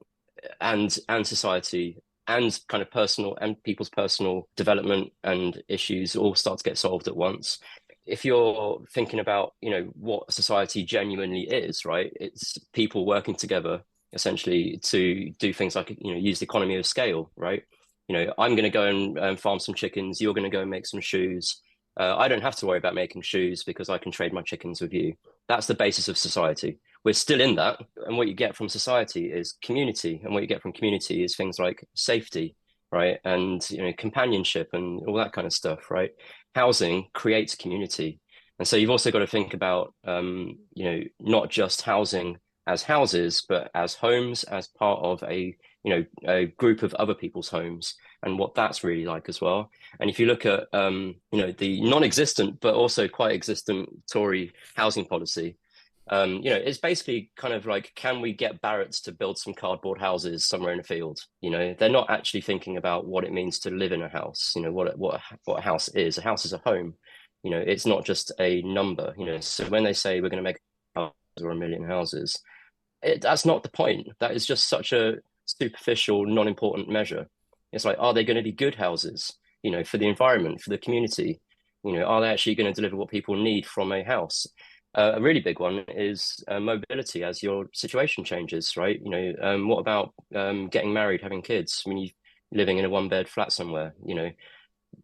society, and kind of personal and people's personal development and issues all start to get solved at once. If you're thinking about, what society genuinely is, right? It's people working together essentially to do things like, use the economy of scale, right? I'm going to go and farm some chickens. You're going to go and make some shoes. I don't have to worry about making shoes because I can trade my chickens with you. That's the basis of society. We're still in that. And what you get from society is community. And what you get from community is things like safety, right? And, companionship and all that kind of stuff, right? Housing creates community. And so you've also got to think about, not just housing as houses, but as homes, as part of a group of other people's homes, and what that's really like as well. And if you look at, the non-existent, but also quite existent Tory housing policy, it's basically kind of like, can we get Barretts to build some cardboard houses somewhere in a field? They're not actually thinking about what it means to live in a house. What a house is. A house is a home. It's not just a number. So when they say we're going to make a house or 1 million houses, that's not the point. That is just such a superficial, non-important measure. It's like, are they going to be good houses? For the environment, for the community? Are they actually going to deliver what people need from a house? A really big one is mobility as your situation changes, right? What about getting married, having kids? When you're living in a one-bed flat somewhere,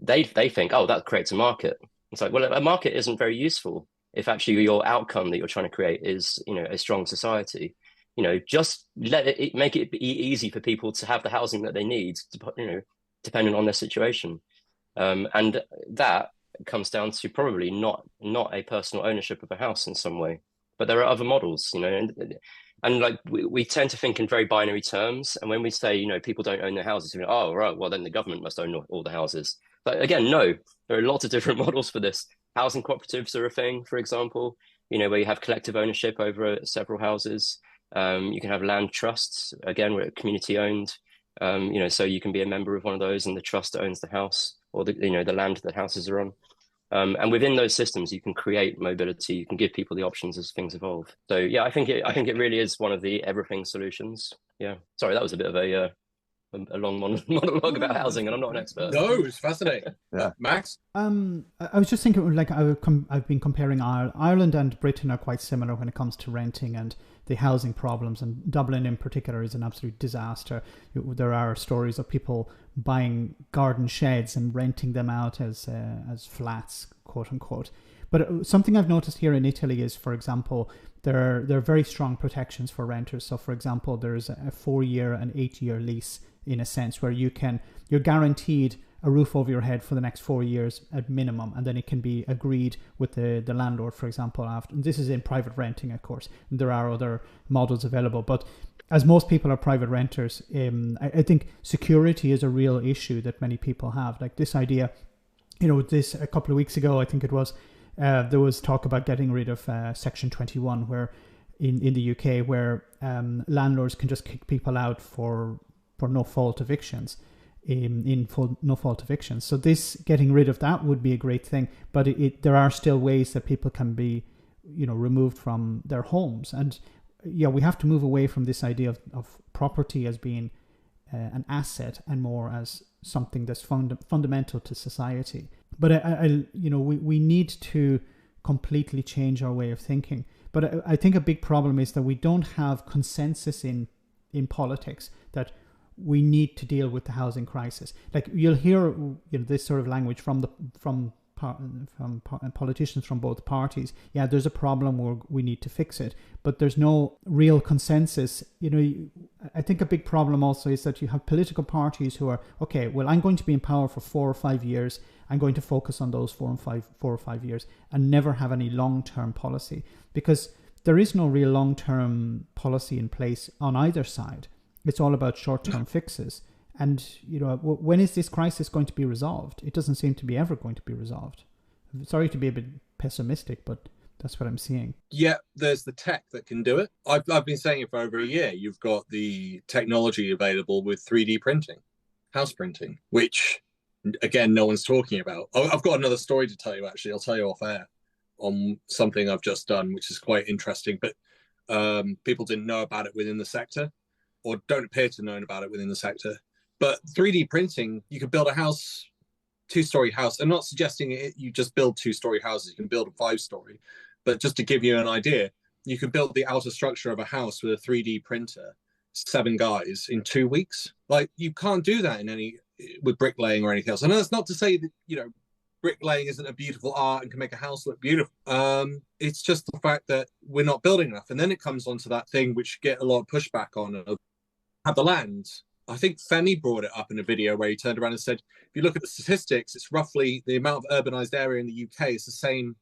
they think, oh, that creates a market. It's like, well, a market isn't very useful if actually your outcome that you're trying to create is, a strong society. Just make it easy for people to have the housing that they need, depending on their situation. And that comes down to probably not a personal ownership of a house in some way, but there are other models, and like we tend to think in very binary terms. And when we say, people don't own their houses, oh, right, well, then the government must own all the houses. But again, no, there are lots of different models for this. Housing cooperatives are a thing, for example, where you have collective ownership over several houses. You can have land trusts, again, where it's community owned. So you can be a member of one of those, and the trust owns the house, or the land that houses are on. And within those systems, you can create mobility. You can give people the options as things evolve. So yeah, I think it really is one of the everything solutions. Yeah, sorry, that was a bit of a long monologue about housing, and I'm not an expert. No, it's fascinating. Yeah. Max? I was just thinking, like, I've been comparing Ireland and Britain are quite similar when it comes to renting and the housing problems, and Dublin in particular is an absolute disaster. There are stories of people buying garden sheds and renting them out as flats, quote unquote. But something I've noticed here in Italy is, for example, there are very strong protections for renters. So, for example, there's a 4-year and 8-year lease, in a sense, where you're guaranteed a roof over your head for the next 4 years at minimum, and then it can be agreed with the landlord, for example, after. And this is in private renting, of course. There are other models available, but as most people are private renters, I think security is a real issue that many people have. Like this idea, this a couple of weeks ago, I think it was, there was talk about getting rid of Section 21, where in the UK, where landlords can just kick people out for no fault evictions. No fault evictions. So this, getting rid of that would be a great thing, but there are still ways that people can be, removed from their homes. And yeah, we have to move away from this idea of property as being an asset and more as something that's fundamental to society. But we need to completely change our way of thinking. But I think a big problem is that we don't have consensus in politics that we need to deal with the housing crisis. Like you'll hear, this sort of language from politicians from both parties. Yeah, there's a problem where we need to fix it, but there's no real consensus. I think a big problem also is that you have political parties who are, okay, well, I'm going to be in power for 4 or 5 years. I'm going to focus on those 4 or 5 years and never have any long-term policy, because there is no real long-term policy in place on either side. It's all about short-term fixes. And, when is this crisis going to be resolved? It doesn't seem to be ever going to be resolved. Sorry to be a bit pessimistic, but That's what I'm seeing. Yeah, there's the tech that can do it. I've been saying it for over a year. You've got the technology available with 3D printing, house printing, which, again, no one's talking about. I've got another story to tell you, actually. I'll tell you off air on something I've just done, which is quite interesting. But people didn't know about it within the sector, or don't appear to know about it within the sector. But 3D printing, you could build a house, 2-story house. I'm not suggesting you just build 2-story houses. You can build a 5-story. But just to give you an idea, you can build the outer structure of a house with a 3D printer, 7 guys in 2 weeks. Like, you can't do that with bricklaying or anything else. And that's not to say that, bricklaying isn't a beautiful art and can make a house look beautiful. It's just the fact that we're not building enough. And then it comes onto that thing which get a lot of pushback on, have the land. I think Femi brought it up in a video where he turned around and said, if you look at the statistics, it's roughly the amount of urbanized area in the UK is the same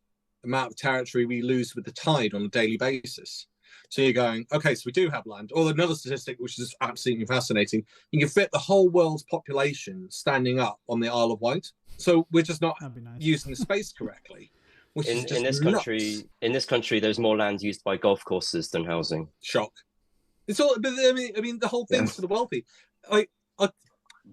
amount of territory we lose with the tide on a daily basis. So you're going, okay, so we do have land. Or another statistic, which is absolutely fascinating, you can fit the whole world's population standing up on the Isle of Wight. So we're just not using the space correctly. Which is just in this country, there's more land used by golf courses than housing. Shock. It's all. But I mean, the whole thing's for the wealthy.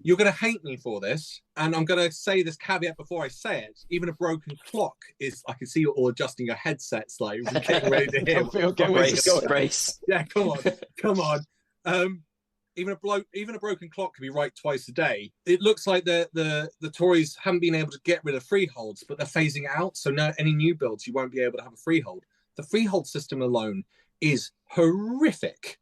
You're going to hate me for this, and I'm going to say this caveat before I say it. Even a broken clock is. I can see you all adjusting your headsets, like getting ready to hear. Brace. Yeah, come on. Even a broken clock can be right twice a day. It looks like the Tories haven't been able to get rid of freeholds, but they're phasing it out. So now any new builds, you won't be able to have a freehold. The freehold system alone is horrific.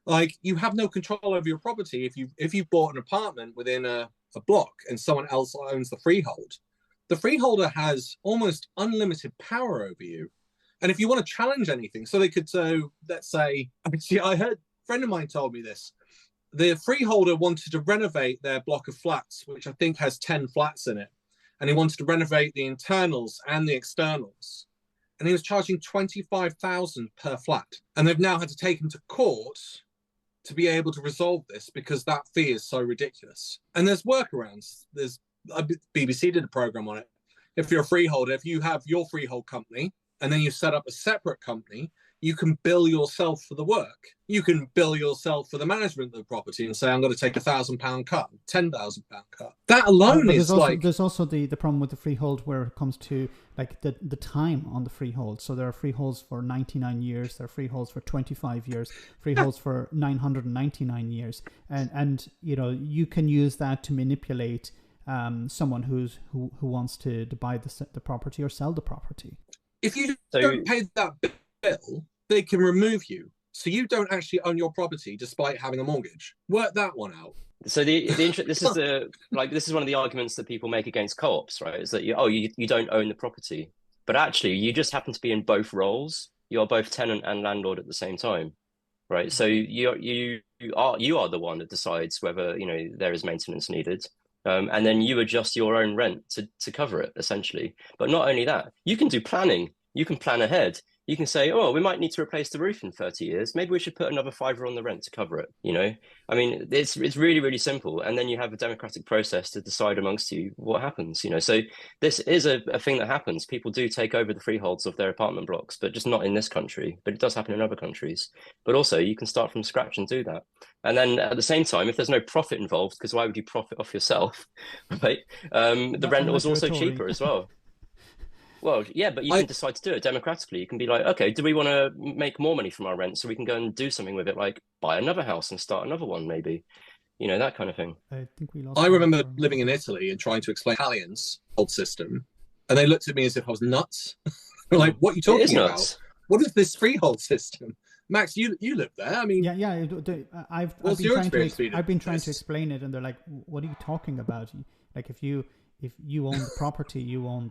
Like, you have no control over your property. If you've bought an apartment within a block and someone else owns the freehold, the freeholder has almost unlimited power over you. And if you want to challenge anything, let's say, I heard a friend of mine told me this. The freeholder wanted to renovate their block of flats, which I think has 10 flats in it. And he wanted to renovate the internals and the externals. And he was charging $25,000 per flat. And they've now had to take him to court to be able to resolve this because that fee is so ridiculous. And there's workarounds. BBC did a program on it. If you're a freeholder, if you have your freehold company and then you set up a separate company, you can bill yourself for the work. You can bill yourself for the management of the property and say, I'm going to take £1,000 cut, £10,000 cut. That alone is There's also the problem with the freehold where it comes to like the time on the freehold. So there are freeholds for 99 years, there are freeholds for 25 years, freeholds for 999 years. And you can use that to manipulate someone who wants to buy the property or sell the property. If you don't pay that bill, they can remove you. So you don't actually own your property despite having a mortgage. Work that one out. So this is one of the arguments that people make against co-ops, right? Is that you don't own the property, but actually you just happen to be in both roles. You are both tenant and landlord at the same time, right? So you are the one that decides whether there is maintenance needed. And then you adjust your own rent to cover it, essentially. But not only that, you can do planning. You can plan ahead. You can say, oh, we might need to replace the roof in 30 years. Maybe we should put another £5 on the rent to cover it. I mean, it's really, really simple. And then you have a democratic process to decide amongst you what happens. So this is a thing that happens. People do take over the freeholds of their apartment blocks, but just not in this country. But it does happen in other countries. But also, you can start from scratch and do that. And then at the same time, if there's no profit involved, because why would you profit off yourself, right? The rent was also cheaper as well. Well, yeah, but you can decide to do it democratically. You can be like, okay, do we want to make more money from our rent so we can go and do something with it, like buy another house and start another one, maybe, that kind of thing. I remember living in Italy and trying to explain Italians' old system, and they looked at me as if I was nuts. They're like, what are you talking about? Nuts. What is this freehold system? Max, you live there. I mean, yeah. I've been trying to explain it, and they're like, what are you talking about? Like, if you own the property, you own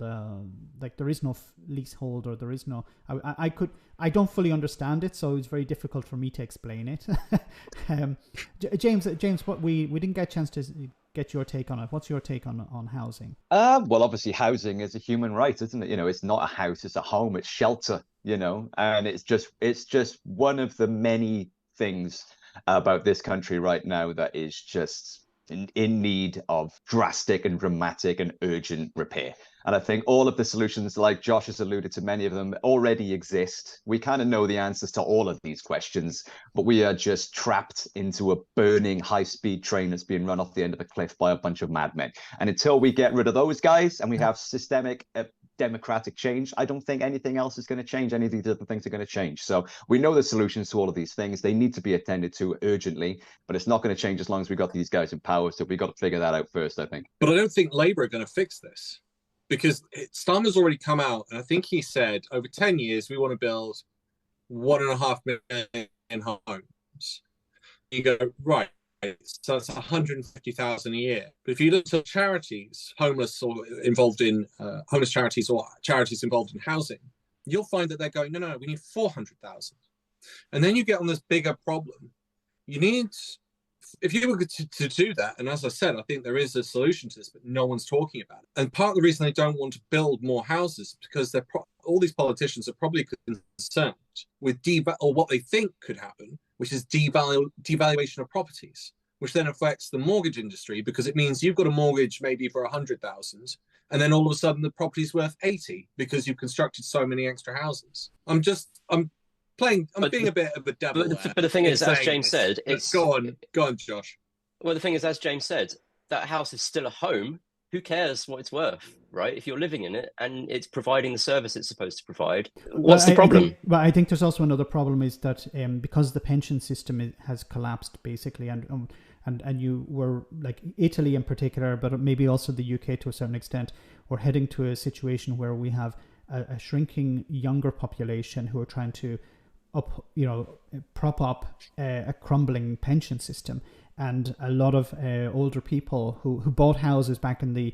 there is no leasehold, or there is no. I don't fully understand it, so it's very difficult for me to explain it. James, what we didn't get a chance to get your take on it. What's your take on housing? Well, obviously, housing is a human right, isn't it? It's not a house, it's a home, it's shelter. And it's just one of the many things about this country right now that is just in need of drastic and dramatic and urgent repair. And I think all of the solutions, like Josh has alluded to, many of them already exist. We kind of know the answers to all of these questions, but we are just trapped into a burning high-speed train that's being run off the end of a cliff by a bunch of madmen. And until we get rid of those guys and we have systemic democratic change, I don't think anything else is going to change. Any of these other things are going to change. So we know the solutions to all of these things. They need to be attended to urgently, but it's not going to change as long as we got these guys in power. So we got to figure that out first, I think. But I don't think Labour are going to fix this, because Starmer's already come out, and I think he said over 10 years we want to build 1.5 million homes. You go, right, so that's 150,000 a year. But if you look at charities, homeless or involved in homeless charities, or charities involved in housing, you'll find that they're going, no, we need 400,000. And then you get on this bigger problem. You need, if you were to do that, and as I said, I think there is a solution to this, but no one's talking about it. And part of the reason they don't want to build more houses is because all these politicians are probably concerned with or what they think could happen, which is devaluation of properties, which then affects the mortgage industry, because it means you've got a mortgage maybe for 100,000, and then all of a sudden the property's worth 80 because you've constructed so many extra houses. I'm being a bit of a devil. But the thing is, as James said, it's go on, Josh. Well, the thing is, as James said, that house is still a home. Who cares what it's worth, right? If you're living in it and it's providing the service it's supposed to provide, what's the problem? I think there's also another problem is that because the pension system has collapsed basically, and you were like Italy in particular, but maybe also the UK to a certain extent, we're heading to a situation where we have a shrinking younger population who are trying to prop up a crumbling pension system. And a lot of older people who bought houses back in the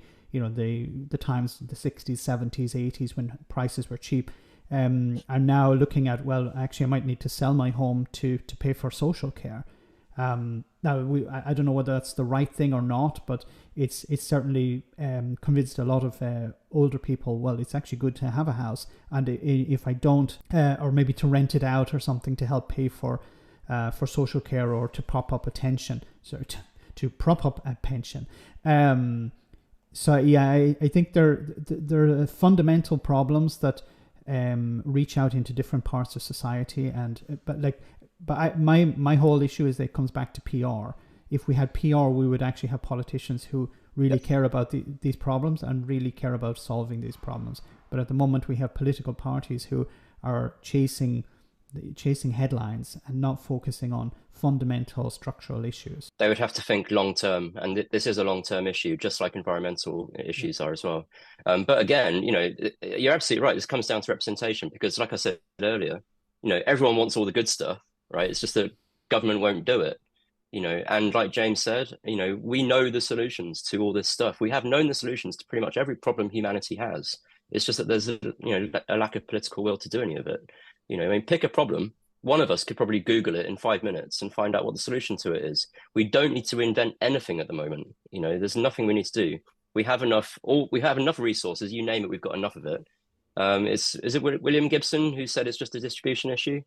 times, the 60s, 70s, 80s, when prices were cheap, are now looking at, well, actually I might need to sell my home to pay for social care. Now I don't know whether that's the right thing or not, but it's certainly convinced a lot of older people, well, it's actually good to have a house, and if I don't, or maybe to rent it out or something to help pay for social care or to prop up a pension. To prop up a pension. So yeah, I think there are fundamental problems that reach out into different parts of society, but my whole issue is that it comes back to PR. If we had PR, we would actually have politicians who really care about these problems and really care about solving these problems. But at the moment, we have political parties who are chasing headlines and not focusing on fundamental structural issues. They would have to think long term, and this is a long term issue, just like environmental issues are as well. But again, you're absolutely right. This comes down to representation, because, like I said earlier, everyone wants all the good stuff, right? It's just that government won't do it. And like James said, we know the solutions to all this stuff. We have known the solutions to pretty much every problem humanity has. It's just that there's a lack of political will to do any of it. Pick a problem. One of us could probably Google it in 5 minutes and find out what the solution to it is. We don't need to invent anything at the moment. There's nothing we need to do. We have enough resources. You name it, we've got enough of it. Is it William Gibson who said it's just a distribution issue?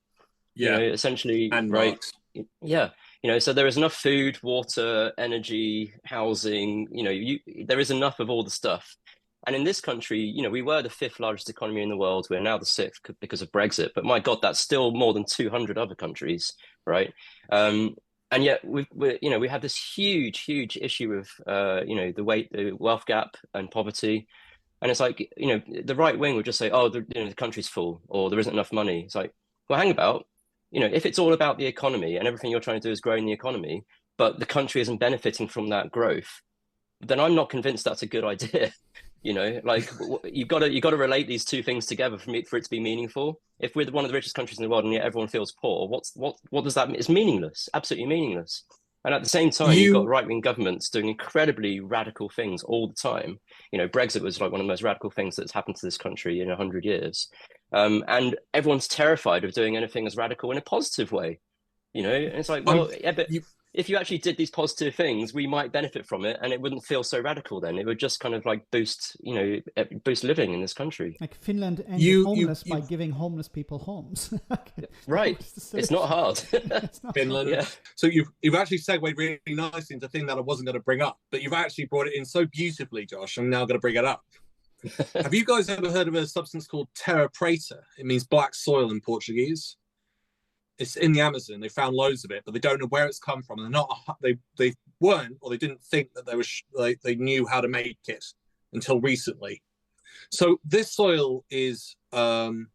Yeah, essentially, and right? Marx. Yeah, so there is enough food, water, energy, housing. There is enough of all the stuff. And in this country, we were the 5th largest economy in the world. We're now the 6th because of Brexit. But my God, that's still more than 200 other countries, right? And yet we have this huge issue of the wealth gap and poverty. And it's like, the right wing would just say, oh, the country's full, or there isn't enough money. It's like, well, hang about. If it's all about the economy and everything you're trying to do is growing the economy, but the country isn't benefiting from that growth, then I'm not convinced that's a good idea. You've got to relate these two things together for it to be meaningful. If we're one of the richest countries in the world and yet everyone feels poor, what does that mean? It's meaningless, absolutely meaningless. And at the same time, you've got right-wing governments doing incredibly radical things all the time. Brexit was like one of the most radical things that's happened to this country in 100 years. And everyone's terrified of doing anything as radical in a positive way. And it's like, well, yeah, but if you actually did these positive things, we might benefit from it, and it wouldn't feel so radical. Then it would just kind of like boost living in this country. Like Finland ended homeless by giving homeless people homes. Right, it's not hard. It's not Finland. hard. Yeah. So you've actually segued really nicely into a thing that I wasn't going to bring up, but you've actually brought it in so beautifully, Josh. I'm now going to bring it up. Have you guys ever heard of a substance called terra preta? It means black soil in Portuguese. It's in the Amazon. They found loads of it, but they don't know where it's come from. And they weren't, or they didn't think that they knew how to make it until recently. So this soil is refertilizing.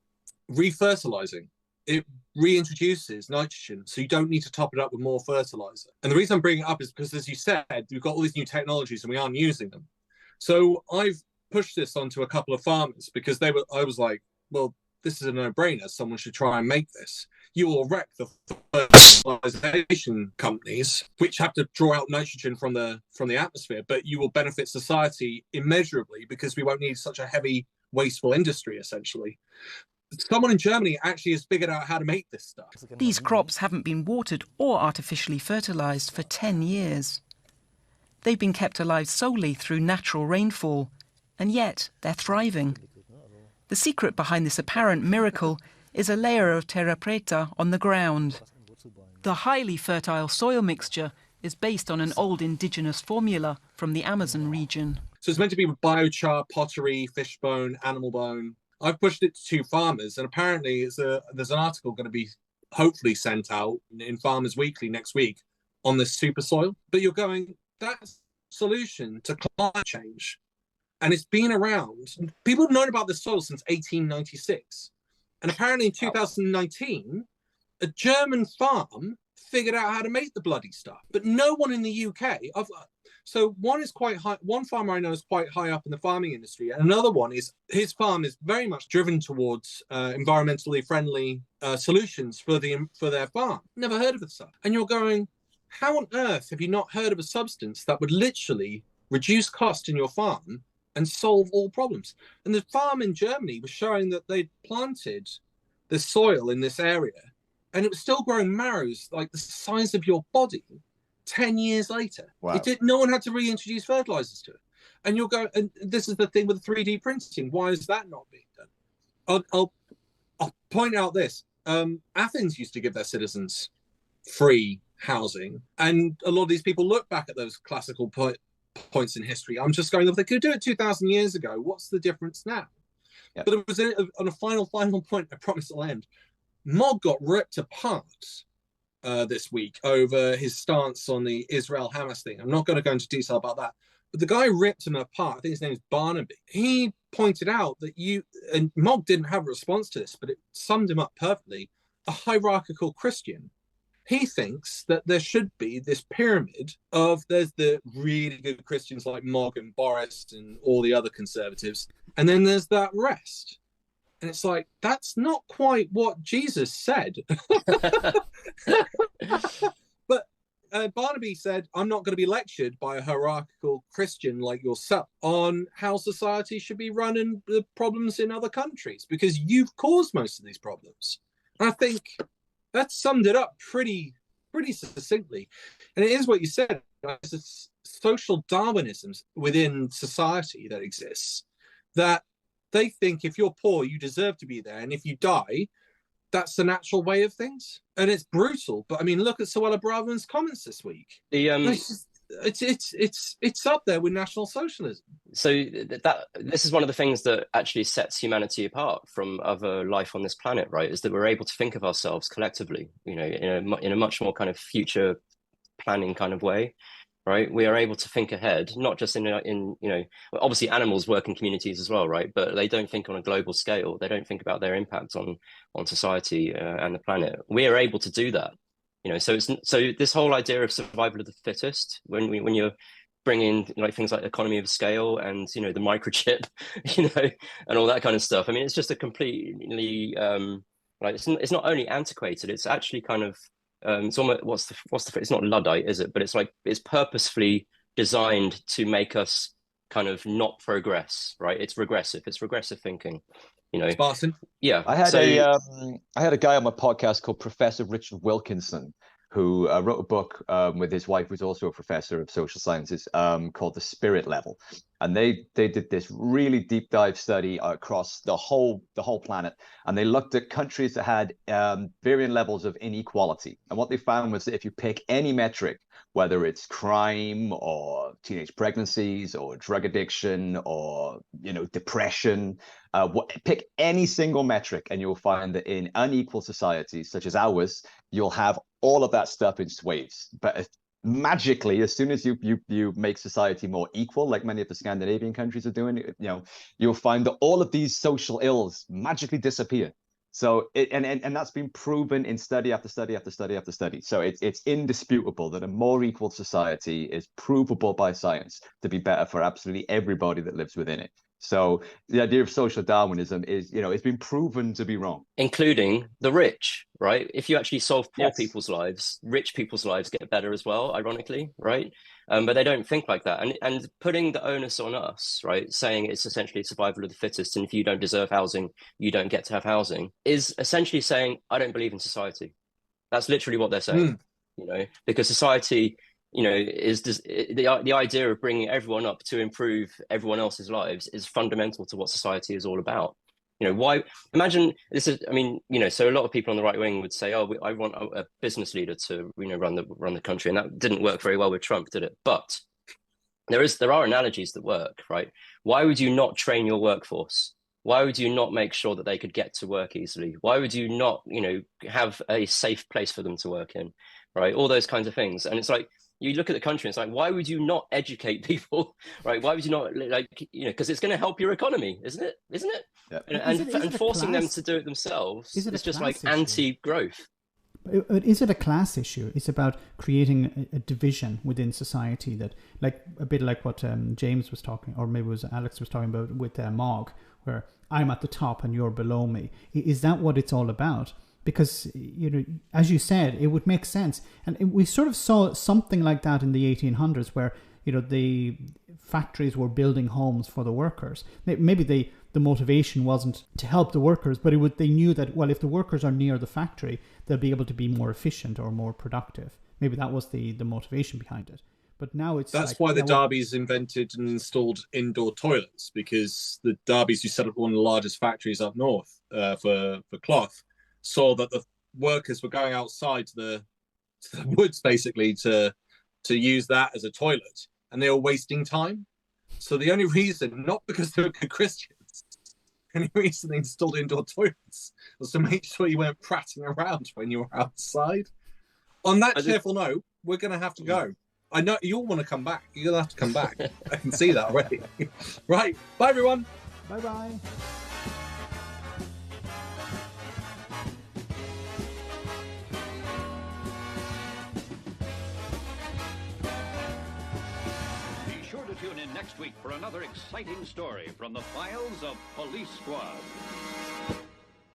It reintroduces nitrogen, so you don't need to top it up with more fertilizer. And the reason I'm bringing it up is because, as you said, we've got all these new technologies and we aren't using them. So I've pushed this onto a couple of farmers because I was like, well, this is a no-brainer. Someone should try and make this. You will wreck the fertilization companies, which have to draw out nitrogen from the atmosphere, but you will benefit society immeasurably because we won't need such a heavy, wasteful industry, essentially. Someone in Germany actually has figured out how to make this stuff. These crops haven't been watered or artificially fertilised for 10 years. They've been kept alive solely through natural rainfall, and yet they're thriving. The secret behind this apparent miracle is a layer of terra preta on the ground. The highly fertile soil mixture is based on an old indigenous formula from the Amazon region. So it's meant to be biochar, pottery, fish bone, animal bone. I've pushed it to 2 farmers, and apparently there's an article going to be hopefully sent out in Farmers Weekly next week on this super soil. But you're going, that's a solution to climate change. And it's been around. People have known about this soil since 1896. And apparently in 2019, a German farm figured out how to make the bloody stuff. But no one in the UK... So one is quite high. One farmer I know is quite high up in the farming industry, and another one is his farm is very much driven towards environmentally friendly solutions for their farm. Never heard of the stuff, and you're going, how on earth have you not heard of a substance that would literally reduce cost in your farm and solve all problems? And the farm in Germany was showing that they'd planted the soil in this area, and it was still growing marrows like the size of your body. 10 years later. Wow. No one had to reintroduce fertilizers to it. And you'll go, and this is the thing with 3D printing. Why is that not being done? I'll point out this. Athens used to give their citizens free housing. And a lot of these people look back at those classical points in history. I'm just going, if they could do it 2,000 years ago, what's the difference now? Yep. But it was on a final point, I promise I'll end. Mog got ripped apart this week over his stance on the Israel-Hamas thing. I'm not going to go into detail about that, but the guy ripped him apart. I think his name is Barnaby. He pointed out that and Mog didn't have a response to this, but it summed him up perfectly, a hierarchical Christian. He thinks that there should be this pyramid of, there's the really good Christians like Mog and Boris and all the other conservatives, and then there's that rest. And it's like, that's not quite what Jesus said. But Barnaby said, I'm not going to be lectured by a hierarchical Christian like yourself on how society should be run and the problems in other countries, because you've caused most of these problems. And I think that summed it up pretty succinctly. And it is what you said. It's social Darwinism within society that exists, that they think if you're poor, you deserve to be there. And if you die, that's the natural way of things. And it's brutal. But I mean, look at Suella Braverman's comments this week. It's up there with National Socialism. So this is one of the things that actually sets humanity apart from other life on this planet, right? Is that we're able to think of ourselves collectively, in a much more kind of future planning kind of way. Right, we are able to think ahead, not just in obviously animals work in communities as well, right? But they don't think on a global scale. They don't think about their impact on society and the planet. We are able to do that, So this whole idea of survival of the fittest, when you're bringing things like economy of scale and the microchip, and all that kind of stuff. I mean, it's just a completely it's not only antiquated, it's actually kind of. It's almost it's not Luddite, is it? But it's purposefully designed to make us kind of not progress, right? It's regressive thinking, Spartan. Yeah. I had a guy on my podcast called Professor Richard Wilkinson, who wrote a book with his wife, who's also a professor of social sciences, called The Spirit Level. And they did this really deep dive study across the whole planet, and they looked at countries that had varying levels of inequality. And what they found was that if you pick any metric, whether it's crime or teenage pregnancies or drug addiction or depression, pick any single metric, and you'll find that in unequal societies such as ours, you'll have all of that stuff in swathes. But magically, as soon as you make society more equal, like many of the Scandinavian countries are doing, you'll find that all of these social ills magically disappear. So and that's been proven in study after study after study after study. So it's indisputable that a more equal society is provable by science to be better for absolutely everybody that lives within it. So the idea of social Darwinism is, it's been proven to be wrong. Including the rich, right? If you actually solve poor people's lives, rich people's lives get better as well, ironically, right? But they don't think like that. And putting the onus on us, right, saying it's essentially survival of the fittest, and if you don't deserve housing, you don't get to have housing, is essentially saying, I don't believe in society. That's literally what they're saying, because society, is the idea of bringing everyone up to improve everyone else's lives is fundamental to what society is all about. Why? Imagine this is. So a lot of people on the right wing would say, "Oh, I want a business leader to, run the country," and that didn't work very well with Trump, did it? But there are analogies that work, right? Why would you not train your workforce? Why would you not make sure that they could get to work easily? Why would you not, have a safe place for them to work in, right? All those kinds of things, and it's like. You look at the country, it's like, why would you not educate people, right? Why would you not, because it's going to help your economy, isn't it? Yeah. And forcing them to do it themselves is just like anti-growth. Is it a class issue? It's about creating a division within society that, like a bit like what James was talking, or maybe it was Alex was talking about with Mog, where I'm at the top and you're below me. Is that what it's all about? Because, as you said, it would make sense. And we sort of saw something like that in the 1800s where, the factories were building homes for the workers. Maybe the motivation wasn't to help the workers, but they knew that, well, if the workers are near the factory, they'll be able to be more efficient or more productive. Maybe that was the motivation behind it. But now that's why the Darbies invented and installed indoor toilets, because the Darbies, who set up one of the largest factories up north for cloth, saw that the workers were going outside to the woods basically to use that as a toilet, and they were wasting time. So the only reason, not because they were good Christians, the only reason they installed indoor toilets was to make sure you weren't prattling around when you were outside. On that cheerful note, we're going to have to go. I know you all want to come back. You're going to have to come back. I can see that already. Right. Bye, everyone. Bye-bye. Tune in next week for another exciting story from the files of Police Squad.